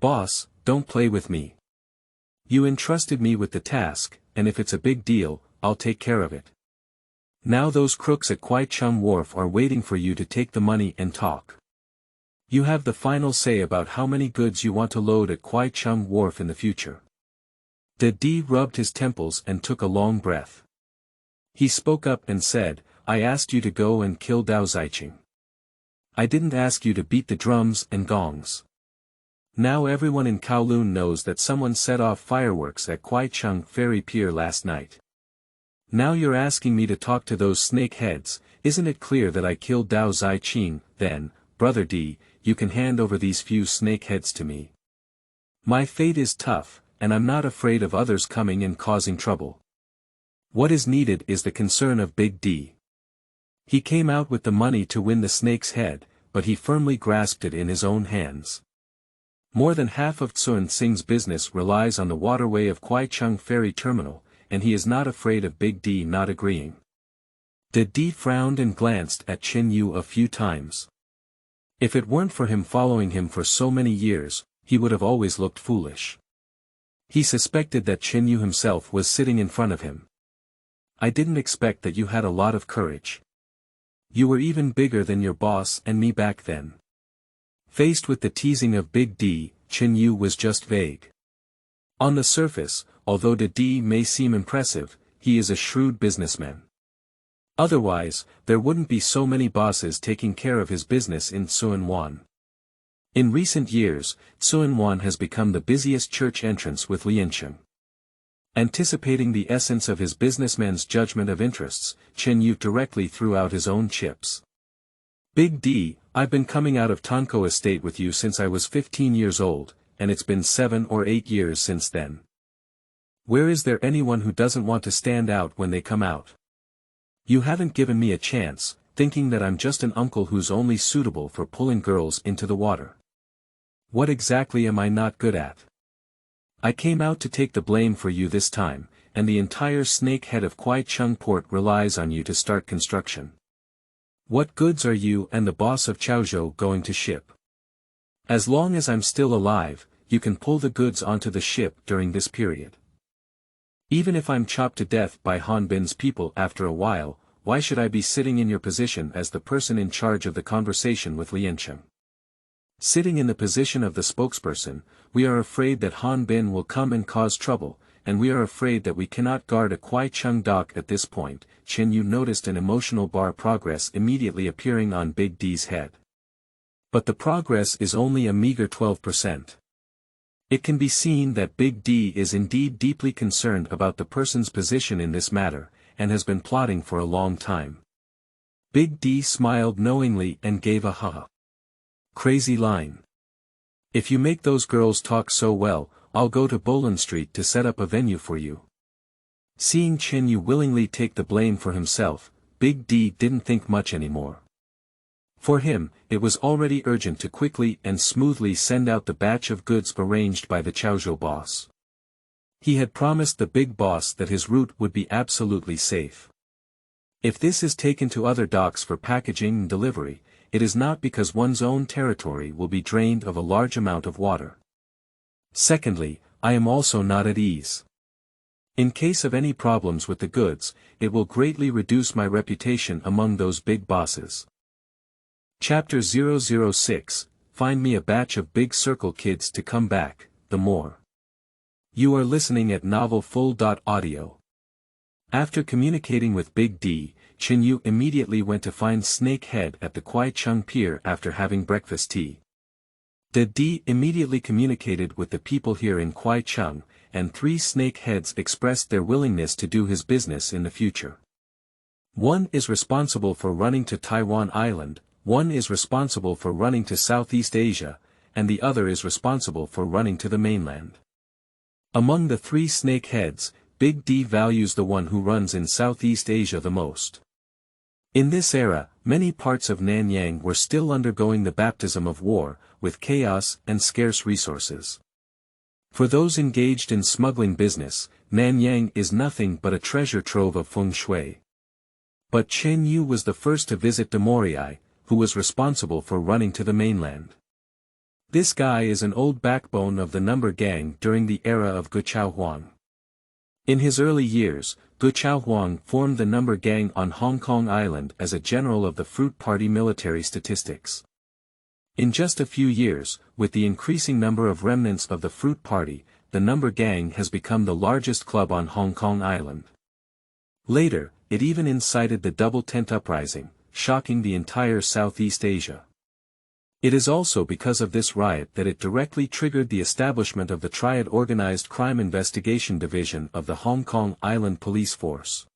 "Boss, don't play with me. You entrusted me with the task, and if it's a big deal, I'll take care of it. Now those crooks at Kwaicheng Wharf are waiting for you to take the money and talk. You have the final say about how many goods you want to load at Kwaicheng Wharf in the future." Big D rubbed his temples and took a long breath. He spoke up and said, "I asked you to go and kill Dao Zaiqing. I didn't ask you to beat the drums and gongs. Now everyone in Kowloon knows that someone set off fireworks at Kwaicheng Ferry Pier last night. Now you're asking me to talk to those snakeheads. Isn't it clear that I killed Dao Zaiqing?" "Then, Brother D, you can hand over these few snakeheads to me. My fate is tough, and I'm not afraid of others coming and causing trouble. What is needed is the concern of Big D. He came out with the money to win the snake's head, but he firmly grasped it in his own hands. More than half of Chen Yu's business relies on the waterway of Guicheng Ferry Terminal, and he is not afraid of Big D not agreeing. D frowned and glanced at Chen Yu a few times. If it weren't for him following him for so many years, he would have always looked foolish. He suspected that Chen Yu himself was sitting in front of him. I didn't expect that you had a lot of courage. You were even bigger than your boss and me back then. Faced with the teasing of Big D, Chen Yu was just vague. On the surface, although D may seem impressive, he is a shrewd businessman. Otherwise, there wouldn't be so many bosses taking care of his business in Suanwan. In recent years, Suanwan has become the busiest church entrance with Liancheng. Anticipating the essence of his businessman's judgment of interests, Chen Yu directly threw out his own chips. Big D, I've been coming out of Tanko Estate with you since I was 15 years old, and it's been 7 or 8 years since then. Where is there anyone who doesn't want to stand out when they come out? You haven't given me a chance, thinking that I'm just an uncle who's only suitable for pulling girls into the water. What exactly am I not good at? I came out to take the blame for you this time, and the entire snakehead of Guicheng Port relies on you to start construction. What goods are you and the boss of Chaozhou going to ship? As long as I'm still alive, you can pull the goods onto the ship during this period. Even if I'm chopped to death by Han Bin's people after a while, why should I be sitting in your position as the person in charge of the conversation with Liancheng? Sitting in the position of the spokesperson, we are afraid that Han Bin will come and cause trouble, and we are afraid that we cannot guard a Guicheng dock at this point. Chen Yu noticed an emotional bar progress immediately appearing on Big D's head. But the progress is only a meager 12%. It can be seen that Big D is indeed deeply concerned about the person's position in this matter, and has been plotting for a long time. Big D smiled knowingly and gave a ha. Crazy line. If you make those girls talk so well, I'll go to Bolan Street to set up a venue for you. Seeing Chen Yu willingly take the blame for himself, Big D didn't think much anymore. For him, it was already urgent to quickly and smoothly send out the batch of goods arranged by the Chaozhou boss. He had promised the big boss that his route would be absolutely safe. If this is taken to other docks for packaging and delivery, it is not because one's own territory will be drained of a large amount of water. Secondly, I am also not at ease. In case of any problems with the goods, it will greatly reduce my reputation among those big bosses. Chapter 006, Find me a batch of Big Circle kids to come back, the more. You are listening at novelfull.audio. After communicating with Big D, Chen Yu immediately went to find Snakehead at the Guicheng Pier after having breakfast tea. D immediately communicated with the people here in Guicheng, and 3 snakeheads expressed their willingness to do his business in the future. One is responsible for running to Taiwan Island, one is responsible for running to Southeast Asia, and the other is responsible for running to the mainland. Among the 3 snakeheads, Big D values the one who runs in Southeast Asia the most. In this era, many parts of Nanyang were still undergoing the baptism of war, with chaos and scarce resources. For those engaged in smuggling business, Nanyang is nothing but a treasure trove of feng shui. But Chen Yu was the first to visit Demorii, who was responsible for running to the mainland. This guy is an old backbone of the number gang during the era of Gu Chaohuang. In his early years, Gu Chaohuang formed the number gang on Hong Kong Island as a general of the Fruit Party military statistics. In just a few years, with the increasing number of remnants of the Fruit Party, the number gang has become the largest club on Hong Kong Island. Later, it even incited the Double Tent Uprising, shocking the entire Southeast Asia. It is also because of this riot that it directly triggered the establishment of the Triad Organized Crime Investigation Division of the Hong Kong Island Police Force.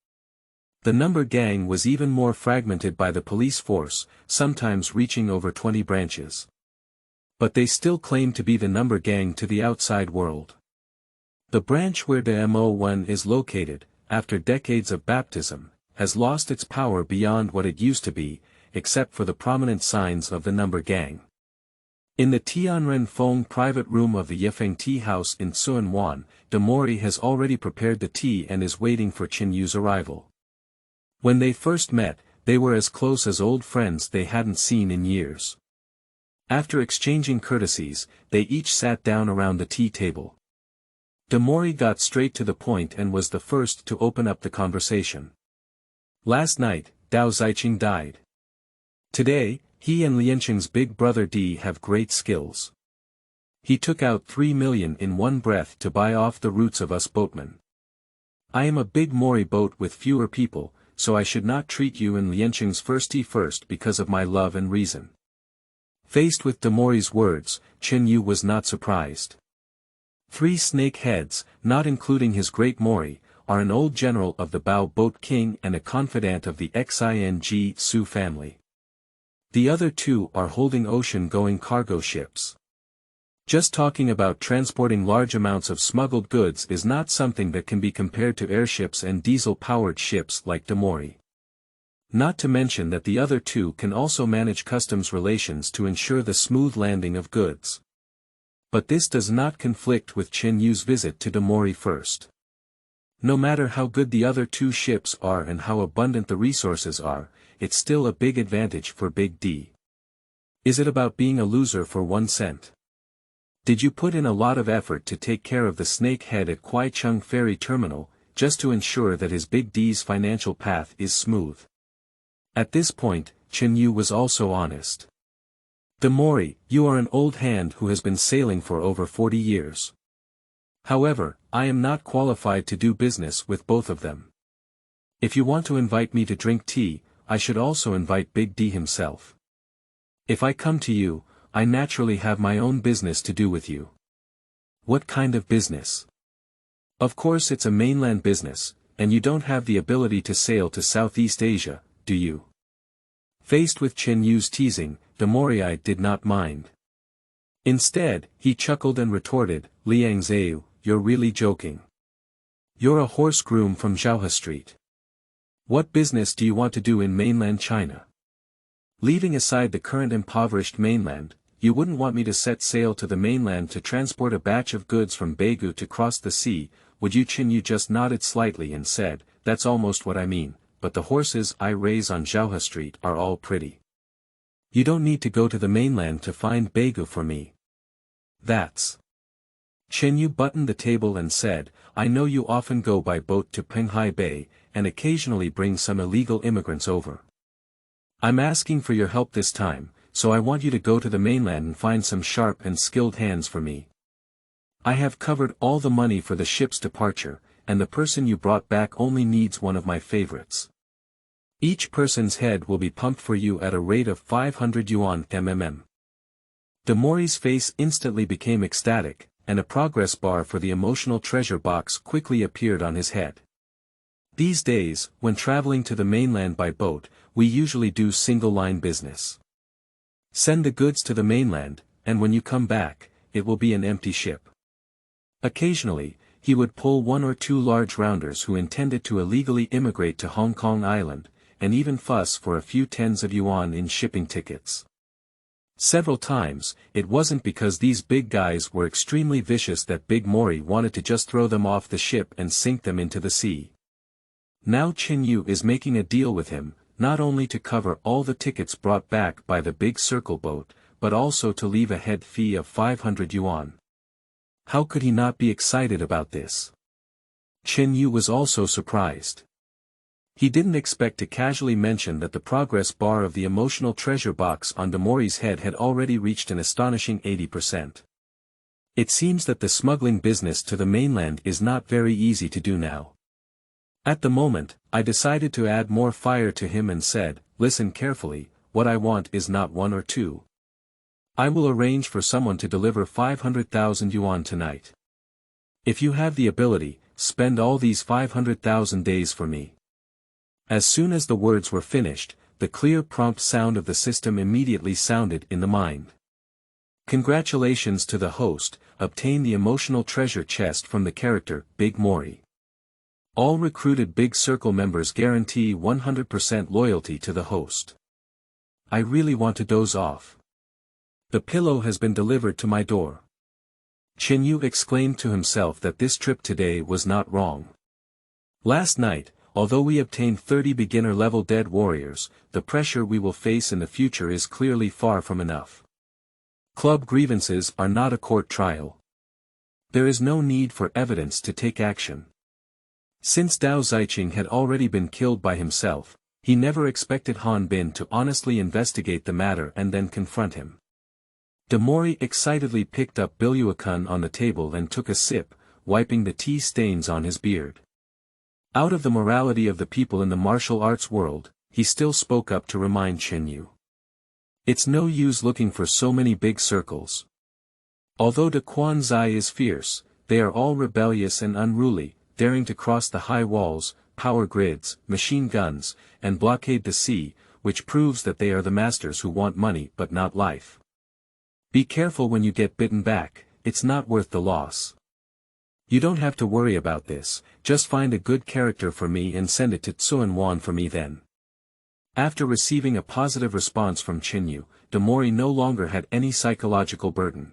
The number gang was even more fragmented by the police force, sometimes reaching over 20 branches. But they still claim to be the number gang to the outside world. The branch where the EP1 is located, after decades of baptism, has lost its power beyond what it used to be, except for the prominent signs of the number gang. In the Tianren Feng private room of the Yifeng tea house in Suanwan, Demori has already prepared the tea and is waiting for Chen Yu's arrival. When they first met, they were as close as old friends they hadn't seen in years. After exchanging courtesies, they each sat down around the tea table. Demori got straight to the point and was the first to open up the conversation. Last night, Dao Zaiqing died. Today, he and Lianqing's big brother Di have great skills. He took out 3 million in one breath to buy off the roots of us boatmen. I am a big Mori boat with fewer people, so I should not treat you and Lianqing's firstie first because of my love and reason. Faced with Demori's words, Chen Yu was not surprised. 3 snake heads, not including his great Mori, are an old general of the Bao Boat King and a confidant of the Xing Su family. The other 2 are holding ocean-going cargo ships. Just talking about transporting large amounts of smuggled goods is not something that can be compared to airships and diesel-powered ships like Demori. Not to mention that the other 2 can also manage customs relations to ensure the smooth landing of goods. But this does not conflict with Chen Yu's visit to Demori first. No matter how good the other 2 ships are and how abundant the resources are, it's still a big advantage for Big D. Is it about being a loser for 1 cent? Did you put in a lot of effort to take care of the snake head at Kwaicheng Ferry Terminal, just to ensure that his Big D's financial path is smooth? At this point, Chen Yu was also honest. Demori, you are an old hand who has been sailing for over 40 years. However, I am not qualified to do business with both of them. If you want to invite me to drink tea, I should also invite Big D himself. If I come to you, I naturally have my own business to do with you. What kind of business? Of course it's a mainland business, and you don't have the ability to sail to Southeast Asia, do you? Faced with Chen Yu's teasing, Demori did not mind. Instead, he chuckled and retorted, Liang Zaiyu, you're really joking. You're a horse groom from Zhaohe Street. What business do you want to do in mainland China? Leaving aside the current impoverished mainland, you wouldn't want me to set sail to the mainland to transport a batch of goods from Beigu to cross the sea, would you? Chen Yu just nodded slightly and said, that's almost what I mean, but the horses I raise on Zhaohe Street are all pretty. You don't need to go to the mainland to find Beigu for me. That's. Chen Yu buttoned the table and said, I know you often go by boat to Penghai Bay, and occasionally bring some illegal immigrants over. I'm asking for your help this time, so I want you to go to the mainland and find some sharp and skilled hands for me. I have covered all the money for the ship's departure, and the person you brought back only needs one of my favorites. Each person's head will be pumped for you at a rate of 500 yuan MMM. Demori's face instantly became ecstatic, and a progress bar for the emotional treasure box quickly appeared on his head. These days, when traveling to the mainland by boat, we usually do single-line business. Send the goods to the mainland, and when you come back, it will be an empty ship. Occasionally, he would pull 1 or 2 large rounders who intended to illegally immigrate to Hong Kong Island, and even fuss for a few tens of yuan in shipping tickets. Several times, it wasn't because these big guys were extremely vicious that Big Mori wanted to just throw them off the ship and sink them into the sea. Now Chen Yu is making a deal with him, not only to cover all the tickets brought back by the big circle boat, but also to leave a head fee of 500 yuan. How could he not be excited about this? Chen Yu was also surprised. He didn't expect to casually mention that the progress bar of the emotional treasure box on Demori's head had already reached an astonishing 80%. It seems that the smuggling business to the mainland is not very easy to do now. At the moment, I decided to add more fire to him and said, listen carefully, what I want is not 1 or 2. I will arrange for someone to deliver 500,000 yuan tonight. If you have the ability, spend all these 500,000 days for me. As soon as the words were finished, the clear prompt sound of the system immediately sounded in the mind. Congratulations to the host, obtain the emotional treasure chest from the character, Big Mori. All recruited Big Circle members guarantee 100% loyalty to the host. I really want to doze off. The pillow has been delivered to my door. Chen Yu exclaimed to himself that this trip today was not wrong. Last night, although we obtained 30 beginner-level dead warriors, the pressure we will face in the future is clearly far from enough. Club grievances are not a court trial. There is no need for evidence to take action. Since Dao Zaiqing had already been killed by himself, he never expected Han Bin to honestly investigate the matter and then confront him. Demori excitedly picked up Bilyuakun on the table and took a sip, wiping the tea stains on his beard. Out of the morality of the people in the martial arts world, he still spoke up to remind Chen Yu. It's no use looking for so many big circles. Although the Guwuzai is fierce, they are all rebellious and unruly, daring to cross the high walls, power grids, machine guns, and blockade the sea, which proves that they are the masters who want money but not life. Be careful when you get bitten back, it's not worth the loss. You don't have to worry about this, just find a good character for me and send it to Tsuan for me then. After receiving a positive response from Chen Yu, Demori no longer had any psychological burden.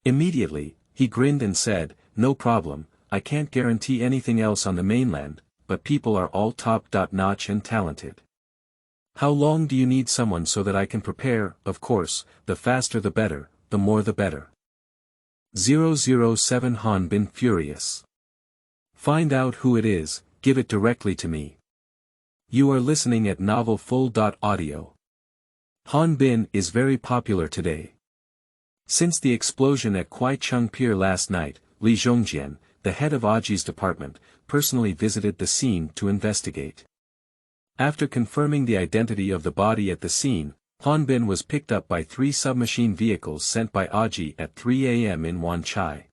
Immediately, he grinned and said, "No problem, I can't guarantee anything else on the mainland, but people are all top-notch and talented. How long do you need someone so that I can prepare? Of course, the faster the better, the more the better." 007 Han Bin furious. Find out who it is, give it directly to me. You are listening at Novel Full.audio. Han Bin is very popular today. Since the explosion at Kwaicheng Pier last night, Li Zhongjian, the head of Aji's department, personally visited the scene to investigate. After confirming the identity of the body at the scene, Han Bin was picked up by 3 submachine vehicles sent by Aji at 3 a.m. in Wanchai.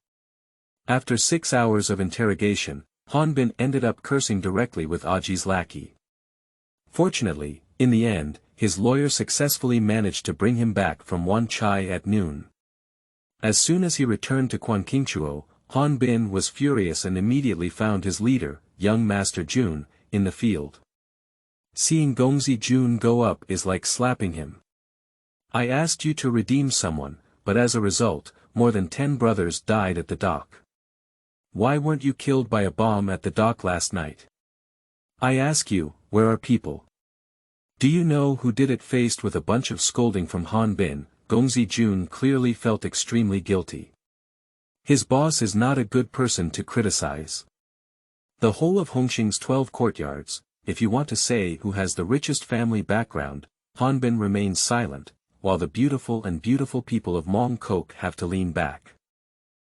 After 6 hours of interrogation, Han Bin ended up cursing directly with Aji's lackey. Fortunately, in the end, his lawyer successfully managed to bring him back from Wanchai at noon. As soon as he returned to Quanqingchuo, Han Bin was furious and immediately found his leader, young Master Jun, in the field. Seeing Gongzi Jun go up is like slapping him. I asked you to redeem someone, but as a result, more than 10 brothers died at the dock. Why weren't you killed by a bomb at the dock last night? I ask you, where are people? Do you know who did it? Faced with a bunch of scolding from Han Bin, Gongzi Jun clearly felt extremely guilty. His boss is not a good person to criticize. The whole of Hongqing's 12 courtyards, if you want to say who has the richest family background, Han Bin remains silent, while the beautiful people of Mong Kok have to lean back.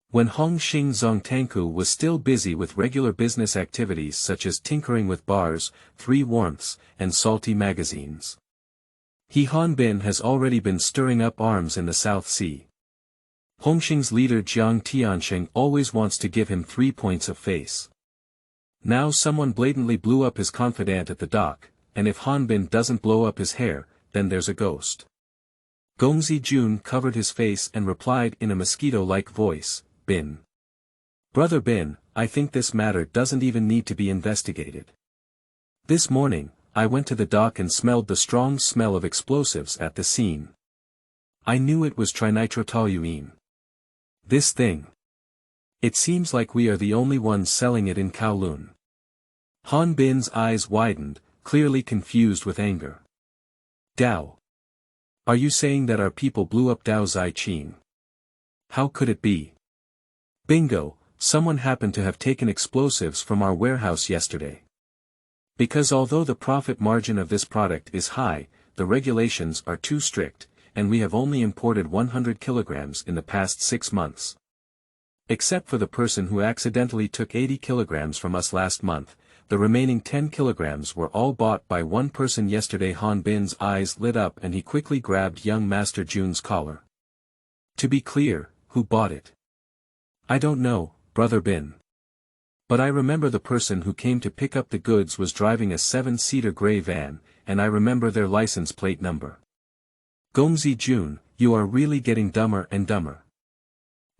When Hongqing Zongtanku was still busy with regular business activities such as tinkering with bars, 3 warmths, and salty magazines. Han Bin has already been stirring up arms in the South Sea. Hongqing's leader Jiang Tiansheng always wants to give him 3 points of face. Now someone blatantly blew up his confidant at the dock, and if Han Bin doesn't blow up his hair, then there's a ghost. Gongzi Jun covered his face and replied in a mosquito-like voice, "Bin. Brother Bin, I think this matter doesn't even need to be investigated. This morning, I went to the dock and smelled the strong smell of explosives at the scene. I knew it was trinitrotoluene. This thing. It seems like we are the only ones selling it in Kowloon." Han Bin's eyes widened, clearly confused with anger. "Dao. Are you saying that our people blew up Dao Zaiqing? How could it be? Bingo, someone happened to have taken explosives from our warehouse yesterday. Because although the profit margin of this product is high, the regulations are too strict, and we have only imported 100 kilograms in the past 6 months. Except for the person who accidentally took 80 kilograms from us last month, the remaining 10 kilograms were all bought by one person yesterday." Han Bin's eyes lit up and he quickly grabbed young Master Jun's collar. "To be clear, who bought it?" "I don't know, Brother Bin. But I remember the person who came to pick up the goods was driving a 7-seater gray van, and I remember their license plate number." Gongzi Jun, you are really getting dumber and dumber.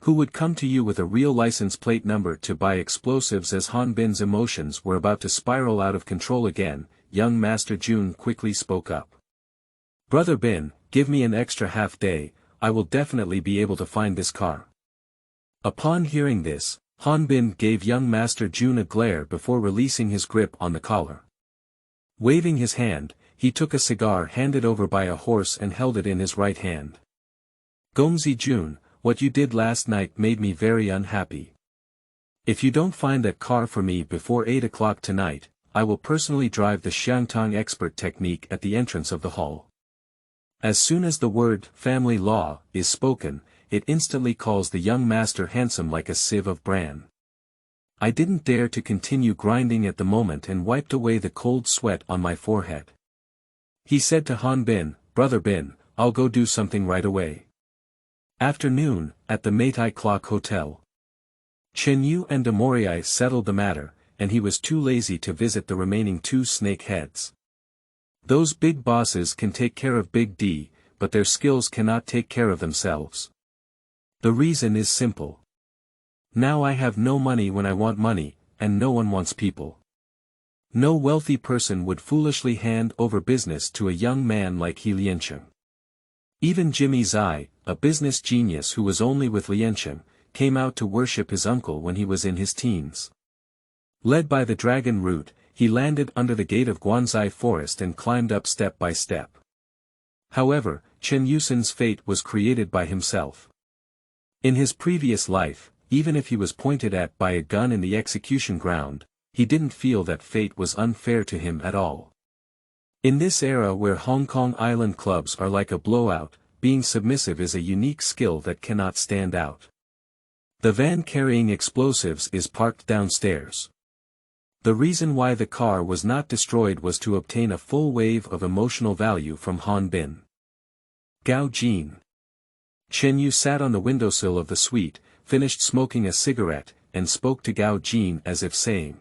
Who would come to you with a real license plate number to buy explosives? As Han Bin's emotions were about to spiral out of control again, young Master Jun quickly spoke up. Brother Bin, give me an extra half day, I will definitely be able to find this car. Upon hearing this, Han Bin gave young Master Jun a glare before releasing his grip on the collar. Waving his hand, he took a cigar handed over by a horse and held it in his right hand. Gongzi Jun, what you did last night made me very unhappy. If you don't find that car for me before 8 o'clock tonight, I will personally drive the Xiangtong expert technique at the entrance of the hall. As soon as the word family law is spoken, it instantly calls the young master handsome like a sieve of bran. I didn't dare to continue grinding at the moment and wiped away the cold sweat on my forehead. He said to Han Bin, Brother Bin, I'll go do something right away. Afternoon, at the Meitai Clock Hotel. Chen Yu and Demoriai settled the matter, and he was too lazy to visit the remaining 2 snake heads. Those big bosses can take care of Big D, but their skills cannot take care of themselves. The reason is simple. Now I have no money when I want money, and no one wants people. No wealthy person would foolishly hand over business to a young man like He Liancheng. Even Jimmy Zai, a business genius who was only with Liancheng, came out to worship his uncle when he was in his teens. Led by the dragon root, he landed under the gate of Guwuzai forest and climbed up step by step. However, Chen Yusin's fate was created by himself. In his previous life, even if he was pointed at by a gun in the execution ground, he didn't feel that fate was unfair to him at all. In this era where Hong Kong Island clubs are like a blowout, being submissive is a unique skill that cannot stand out. The van carrying explosives is parked downstairs. The reason why the car was not destroyed was to obtain a full wave of emotional value from Han Bin. Gao Jin. Chen Yu sat on the windowsill of the suite, finished smoking a cigarette, and spoke to Gao Jin as if saying.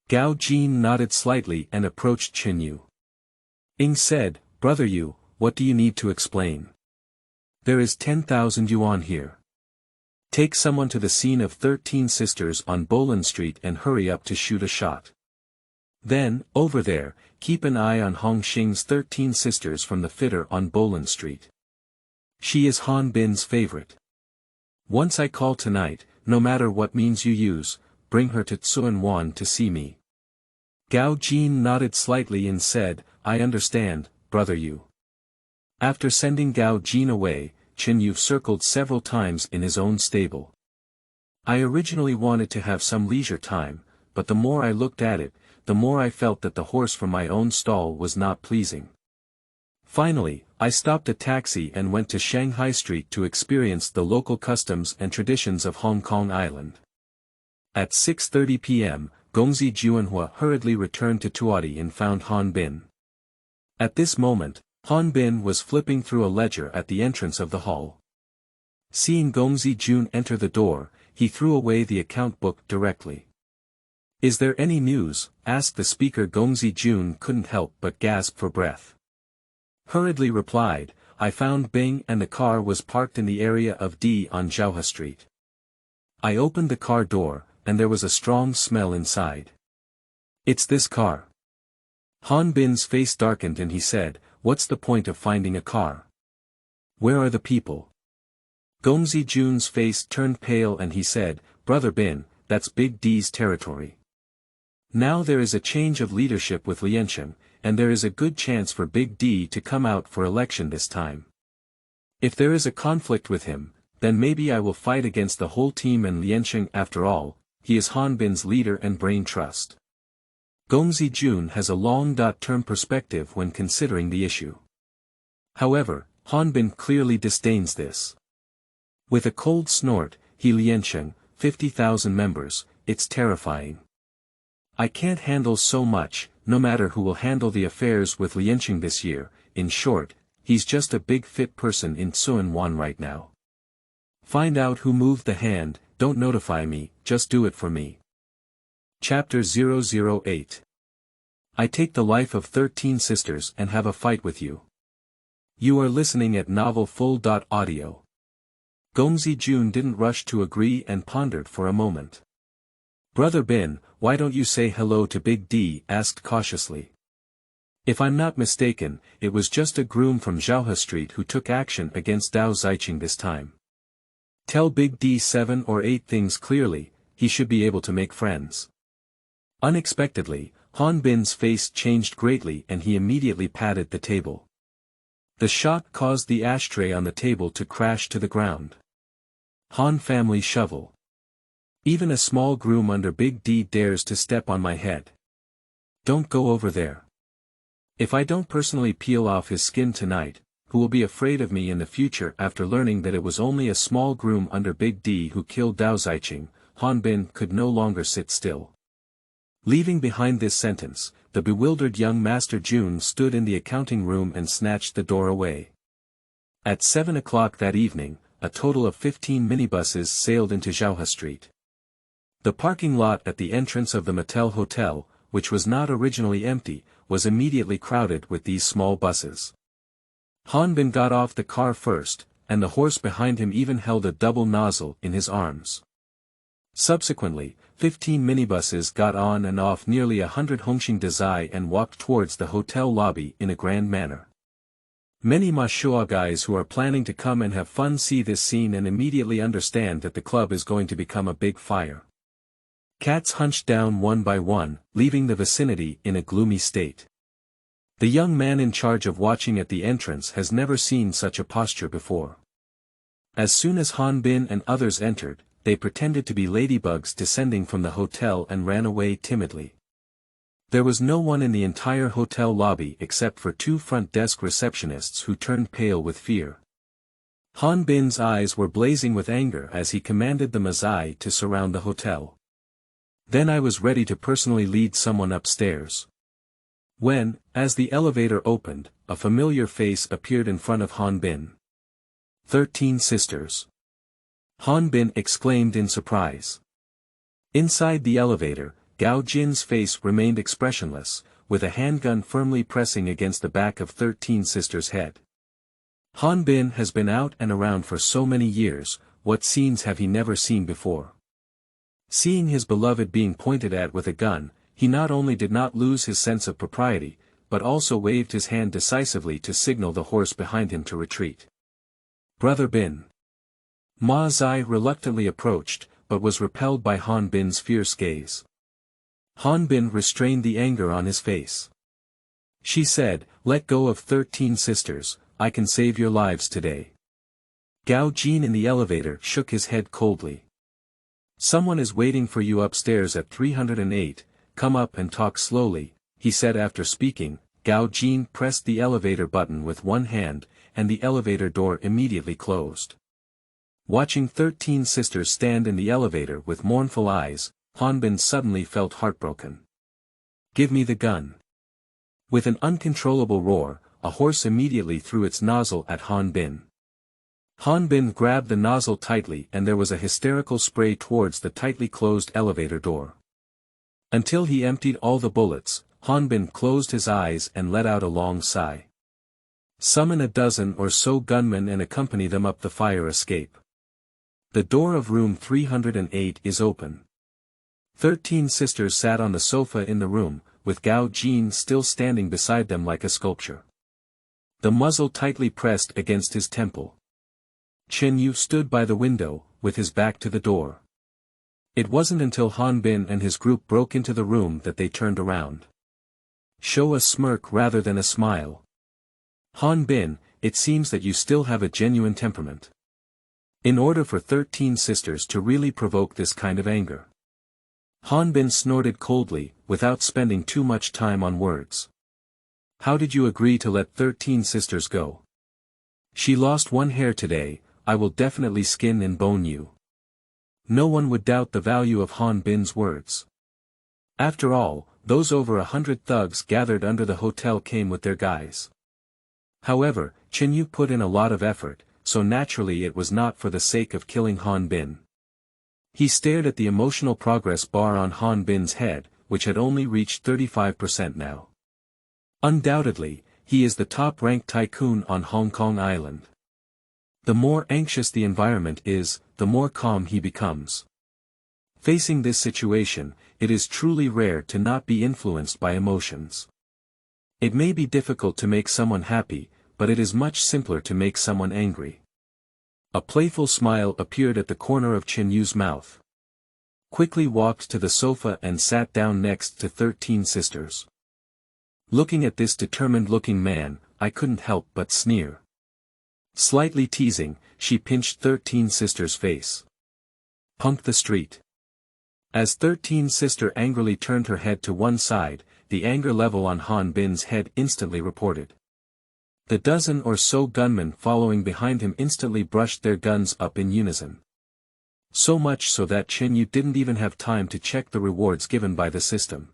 Gao Jin nodded slightly and approached Chen Yu. Ing said, Brother Yu, what do you need to explain? There is 10,000 yuan here. Take someone to the scene of 13 Sisters on Boland Street and hurry up to shoot a shot. Then, over there, keep an eye on Hong Xing's 13 Sisters from the fitter on Boland Street. She is Han Bin's favorite. Once I call tonight, no matter what means you use, bring her to Tsuan to see me. Gao Jin nodded slightly and said, I understand, Brother Yu. After sending Gao Jin away, Chen Yu circled several times in his own stable. I originally wanted to have some leisure time, but the more I looked at it, the more I felt that the horse from my own stall was not pleasing. Finally, I stopped a taxi and went to Shanghai Street to experience the local customs and traditions of Hong Kong Island. At 6:30 p.m., Gongzi Juanhua hurriedly returned to Tuadi and found Han Bin. At this moment, Han Bin was flipping through a ledger at the entrance of the hall. Seeing Gongzi Jun enter the door, he threw away the account book directly. Is there any news? Asked the speaker. Gongzi Jun couldn't help but gasp for breath. Hurriedly replied, I found Bing and the car was parked in the area of D on Zhaohe Street. I opened the car door, and there was a strong smell inside. It's this car. Han Bin's face darkened and he said, what's the point of finding a car? Where are the people? Gongzi Jun's face turned pale and he said, Brother Bin, that's Big D's territory. Now there is a change of leadership with Liancheng, and there is a good chance for Big D to come out for election this time. If there is a conflict with him, then maybe I will fight against the whole team and Liancheng. After all, he is Han Bin's leader and brain trust. Gongzi Jun has a long-term perspective when considering the issue. However, Han Bin clearly disdains this. With a cold snort, He Liancheng, 50,000 members, it's terrifying. I can't handle so much, no matter who will handle the affairs with Liancheng this year. In short, he's just a big fit person in Tsuan right now. Find out who moved the hand, don't notify me, just do it for me. Chapter 008. I take the life of 13 sisters and have a fight with you. You are listening at Novel Full. Audio. Gongzi Jun didn't rush to agree and pondered for a moment. Brother Bin, why don't you say hello to Big D? Asked cautiously. If I'm not mistaken, it was just a groom from Zhaohe Street who took action against Dao Zaiqing this time. Tell Big D 7 or 8 things clearly, he should be able to make friends. Unexpectedly, Han Bin's face changed greatly and he immediately patted the table. The shock caused the ashtray on the table to crash to the ground. Han family shovel. Even a small groom under Big D dares to step on my head. Don't go over there. If I don't personally peel off his skin tonight, who will be afraid of me in the future? After learning that it was only a small groom under Big D who killed Dao Zaiqing, Han Bin could no longer sit still. Leaving behind this sentence, the bewildered young Master Jun stood in the accounting room and snatched the door away. At 7 o'clock that evening, a total of 15 minibuses sailed into Zhaohe Street. The parking lot at the entrance of the Mattel Hotel, which was not originally empty, was immediately crowded with these small buses. Han Bin got off the car first, and the horse behind him even held a double nozzle in his arms. Subsequently, 15 minibuses got on and off nearly 100 Hongxing Dazai and walked towards the hotel lobby in a grand manner. Many Mashua guys who are planning to come and have fun see this scene and immediately understand that the club is going to become a big fire. Cats hunched down one by one, leaving the vicinity in a gloomy state. The young man in charge of watching at the entrance has never seen such a posture before. As soon as Han Bin and others entered, they pretended to be ladybugs descending from the hotel and ran away timidly. There was no one in the entire hotel lobby except for 2 front desk receptionists who turned pale with fear. Han Bin's eyes were blazing with anger as he commanded the Mazai to surround the hotel. Then I was ready to personally lead someone upstairs. When, as the elevator opened, a familiar face appeared in front of Han Bin. 13 sisters. Han Bin exclaimed in surprise. Inside the elevator, Gao Jin's face remained expressionless, with a handgun firmly pressing against the back of 13 sisters' head. Han Bin has been out and around for so many years, what scenes have he never seen before? Seeing his beloved being pointed at with a gun, he not only did not lose his sense of propriety, but also waved his hand decisively to signal the horse behind him to retreat. Brother Bin. Ma Zai reluctantly approached, but was repelled by Han Bin's fierce gaze. Han Bin restrained the anger on his face. She said, "Let go of 13 sisters, I can save your lives today." Gao Jin in the elevator shook his head coldly. "Someone is waiting for you upstairs at 308, come up and talk slowly," he said after speaking. Gao Jin pressed the elevator button with one hand, and the elevator door immediately closed. Watching 13 sisters stand in the elevator with mournful eyes, Han Bin suddenly felt heartbroken. "Give me the gun." With an uncontrollable roar, a horse immediately threw its nozzle at Han Bin. Han Bin grabbed the nozzle tightly and there was a hysterical spray towards the tightly closed elevator door. Until he emptied all the bullets, Han Bin closed his eyes and let out a long sigh. Summon a dozen or so gunmen and accompany them up the fire escape. The door of room 308 is open. 13 sisters sat on the sofa in the room, with Gao Jin still standing beside them like a sculpture. The muzzle tightly pressed against his temple. Chen Yu stood by the window, with his back to the door. It wasn't until Han Bin and his group broke into the room that they turned around. Show a smirk rather than a smile. Han Bin, it seems that you still have a genuine temperament. In order for 13 sisters to really provoke this kind of anger. Han Bin snorted coldly, without spending too much time on words. How did you agree to let 13 sisters go? She lost one hair today, I will definitely skin and bone you. No one would doubt the value of Han Bin's words. After all, those over 100 thugs gathered under the hotel came with their guys. However, Chen Yu put in a lot of effort, so naturally it was not for the sake of killing Han Bin. He stared at the emotional progress bar on Han Bin's head, which had only reached 35% now. Undoubtedly, he is the top-ranked tycoon on Hong Kong Island. The more anxious the environment is, the more calm he becomes. Facing this situation, it is truly rare to not be influenced by emotions. It may be difficult to make someone happy, but it is much simpler to make someone angry. A playful smile appeared at the corner of Chen Yu's mouth. Quickly walked to the sofa and sat down next to 13 Sisters. Looking at this determined-looking man, I couldn't help but sneer. Slightly teasing, she pinched 13 Sisters' face. Punk the street. As 13 Sister angrily turned her head to one side, the anger level on Han Bin's head instantly reported. The dozen or so gunmen following behind him instantly brushed their guns up in unison. So much so that Chen Yu didn't even have time to check the rewards given by the system.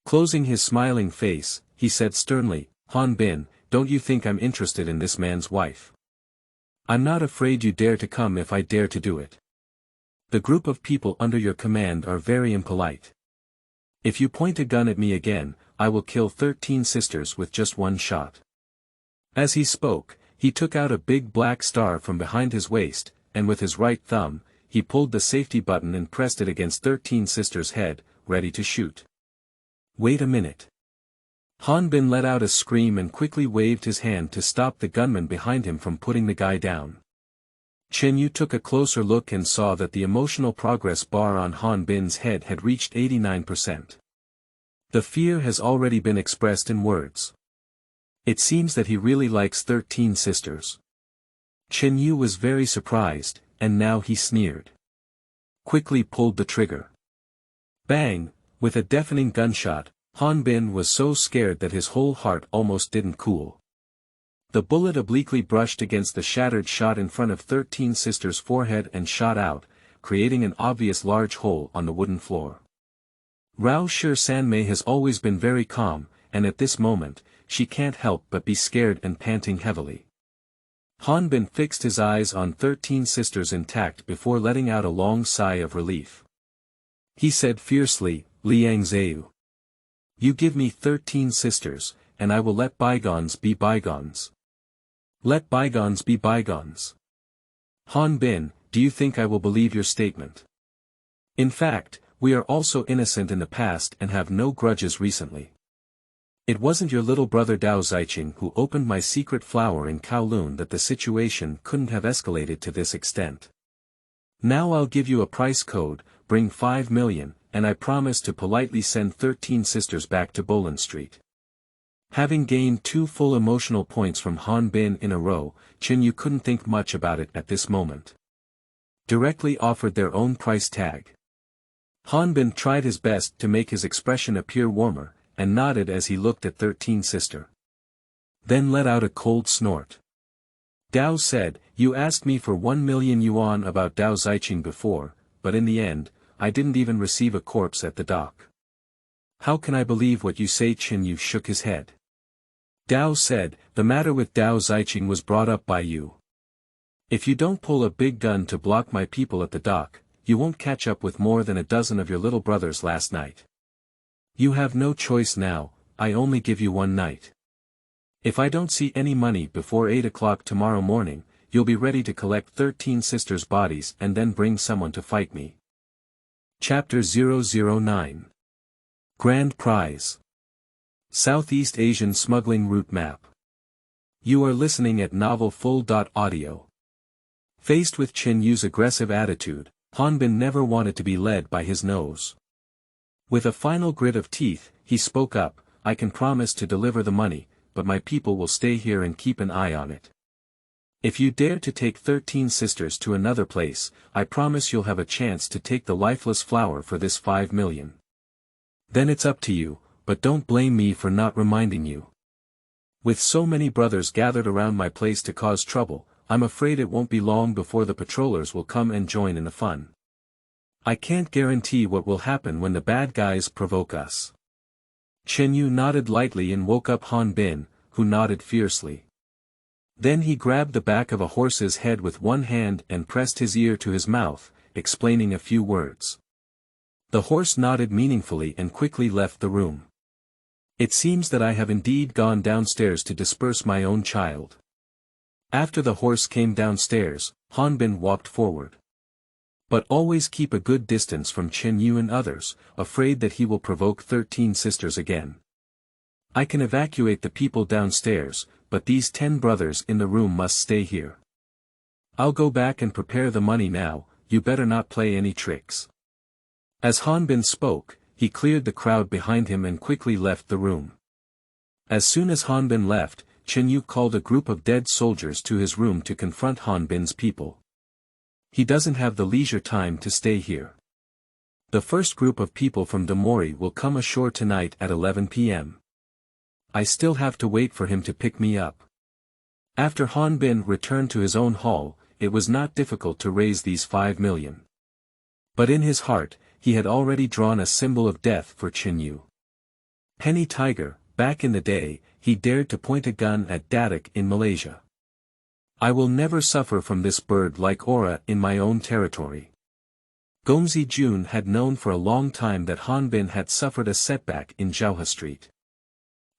Closing his smiling face, he said sternly, "Han Bin, don't you think I'm interested in this man's wife? I'm not afraid you dare to come if I dare to do it. The group of people under your command are very impolite. If you point a gun at me again, I will kill 13 Sisters with just one shot." As he spoke, he took out a big black star from behind his waist, and with his right thumb, he pulled the safety button and pressed it against 13 Sisters' head, ready to shoot. Wait a minute. Han Bin let out a scream and quickly waved his hand to stop the gunman behind him from putting the guy down. Chen Yu took a closer look and saw that the emotional progress bar on Han Bin's head had reached 89%. The fear has already been expressed in words. It seems that he really likes 13 Sisters. Chen Yu was very surprised, and now he sneered. Quickly pulled the trigger. Bang! With a deafening gunshot, Han Bin was so scared that his whole heart almost didn't cool. The bullet obliquely brushed against the shattered shot in front of 13 Sisters' forehead and shot out, creating an obvious large hole on the wooden floor. Rao Shi Sanmei has always been very calm, and at this moment, she can't help but be scared and panting heavily. Han Bin fixed his eyes on 13 Sisters intact before letting out a long sigh of relief. He said fiercely, "Liang Zeu. You give me 13 Sisters, and I will let bygones be bygones. Let bygones be bygones. Han Bin, do you think I will believe your statement? In fact, we are also innocent in the past and have no grudges recently. It wasn't your little brother Dao Zaiqing who opened my secret flower in Kowloon that the situation couldn't have escalated to this extent. Now I'll give you a price code, bring 5 million, and I promise to politely send 13 Sisters back to Boland Street." Having gained 2 full emotional points from Han Bin in a row, Chen Yu couldn't think much about it at this moment. Directly offered their own price tag. Han Bin tried his best to make his expression appear warmer, and nodded as he looked at 13 Sister. Then let out a cold snort. Dao said, "You asked me for 1 million yuan about Dao Zaiqing before, but in the end, I didn't even receive a corpse at the dock. How can I believe what you say?" Chen Yu shook his head. Dao said, "The matter with Dao Zaiqing was brought up by you. If you don't pull a big gun to block my people at the dock, you won't catch up with more than a dozen of your little brothers last night. You have no choice now, I only give you one night. If I don't see any money before 8 o'clock tomorrow morning, you'll be ready to collect 13 Sisters' bodies and then bring someone to fight me." Chapter 009. Grand Prize. Southeast Asian Smuggling Route Map. You are listening at novelfull.audio. Faced with Chen Yu's aggressive attitude, Han Bin never wanted to be led by his nose. With a final grit of teeth, he spoke up, "I can promise to deliver the money, but my people will stay here and keep an eye on it. If you dare to take 13 Sisters to another place, I promise you'll have a chance to take the lifeless flower for this 5 million. Then it's up to you, but don't blame me for not reminding you. With so many brothers gathered around my place to cause trouble, I'm afraid it won't be long before the patrollers will come and join in the fun. I can't guarantee what will happen when the bad guys provoke us." Chen Yu nodded lightly and woke up Han Bin, who nodded fiercely. Then he grabbed the back of a horse's head with one hand and pressed his ear to his mouth, explaining a few words. The horse nodded meaningfully and quickly left the room. It seems that I have indeed gone downstairs to disperse my own child. After the horse came downstairs, Hanbin walked forward. But always keep a good distance from Chen Yu and others, afraid that he will provoke 13 sisters again. I can evacuate the people downstairs, but these 10 brothers in the room must stay here. I'll go back and prepare the money now, you better not play any tricks. As Hanbin spoke, he cleared the crowd behind him and quickly left the room. As soon as Hanbin left, Chen Yu called a group of dead soldiers to his room to confront Hanbin's people. He doesn't have the leisure time to stay here. The first group of people from Damori will come ashore tonight at 11 p.m. I still have to wait for him to pick me up. After Hanbin returned to his own hall, it was not difficult to raise these 5 million. But in his heart, he had already drawn a symbol of death for Chen Yu. Penny Tiger, back in the day, he dared to point a gun at Dadak in Malaysia. I will never suffer from this bird-like aura in my own territory. Gongzi Jun had known for a long time that Hanbin had suffered a setback in Zhouhe Street.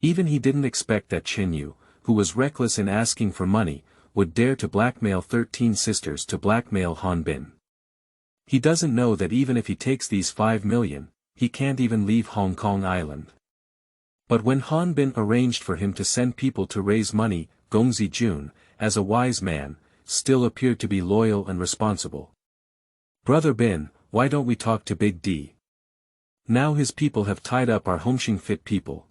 Even he didn't expect that Chen Yu, who was reckless in asking for money, would dare to blackmail 13 sisters to blackmail Hanbin. He doesn't know that even if he takes these 5 million, he can't even leave Hong Kong Island. But when Hanbin arranged for him to send people to raise money, Gongzi Jun, as a wise man, still appeared to be loyal and responsible. Brother Bin, why don't we talk to Big D? Now his people have tied up our Hongxing Fit people.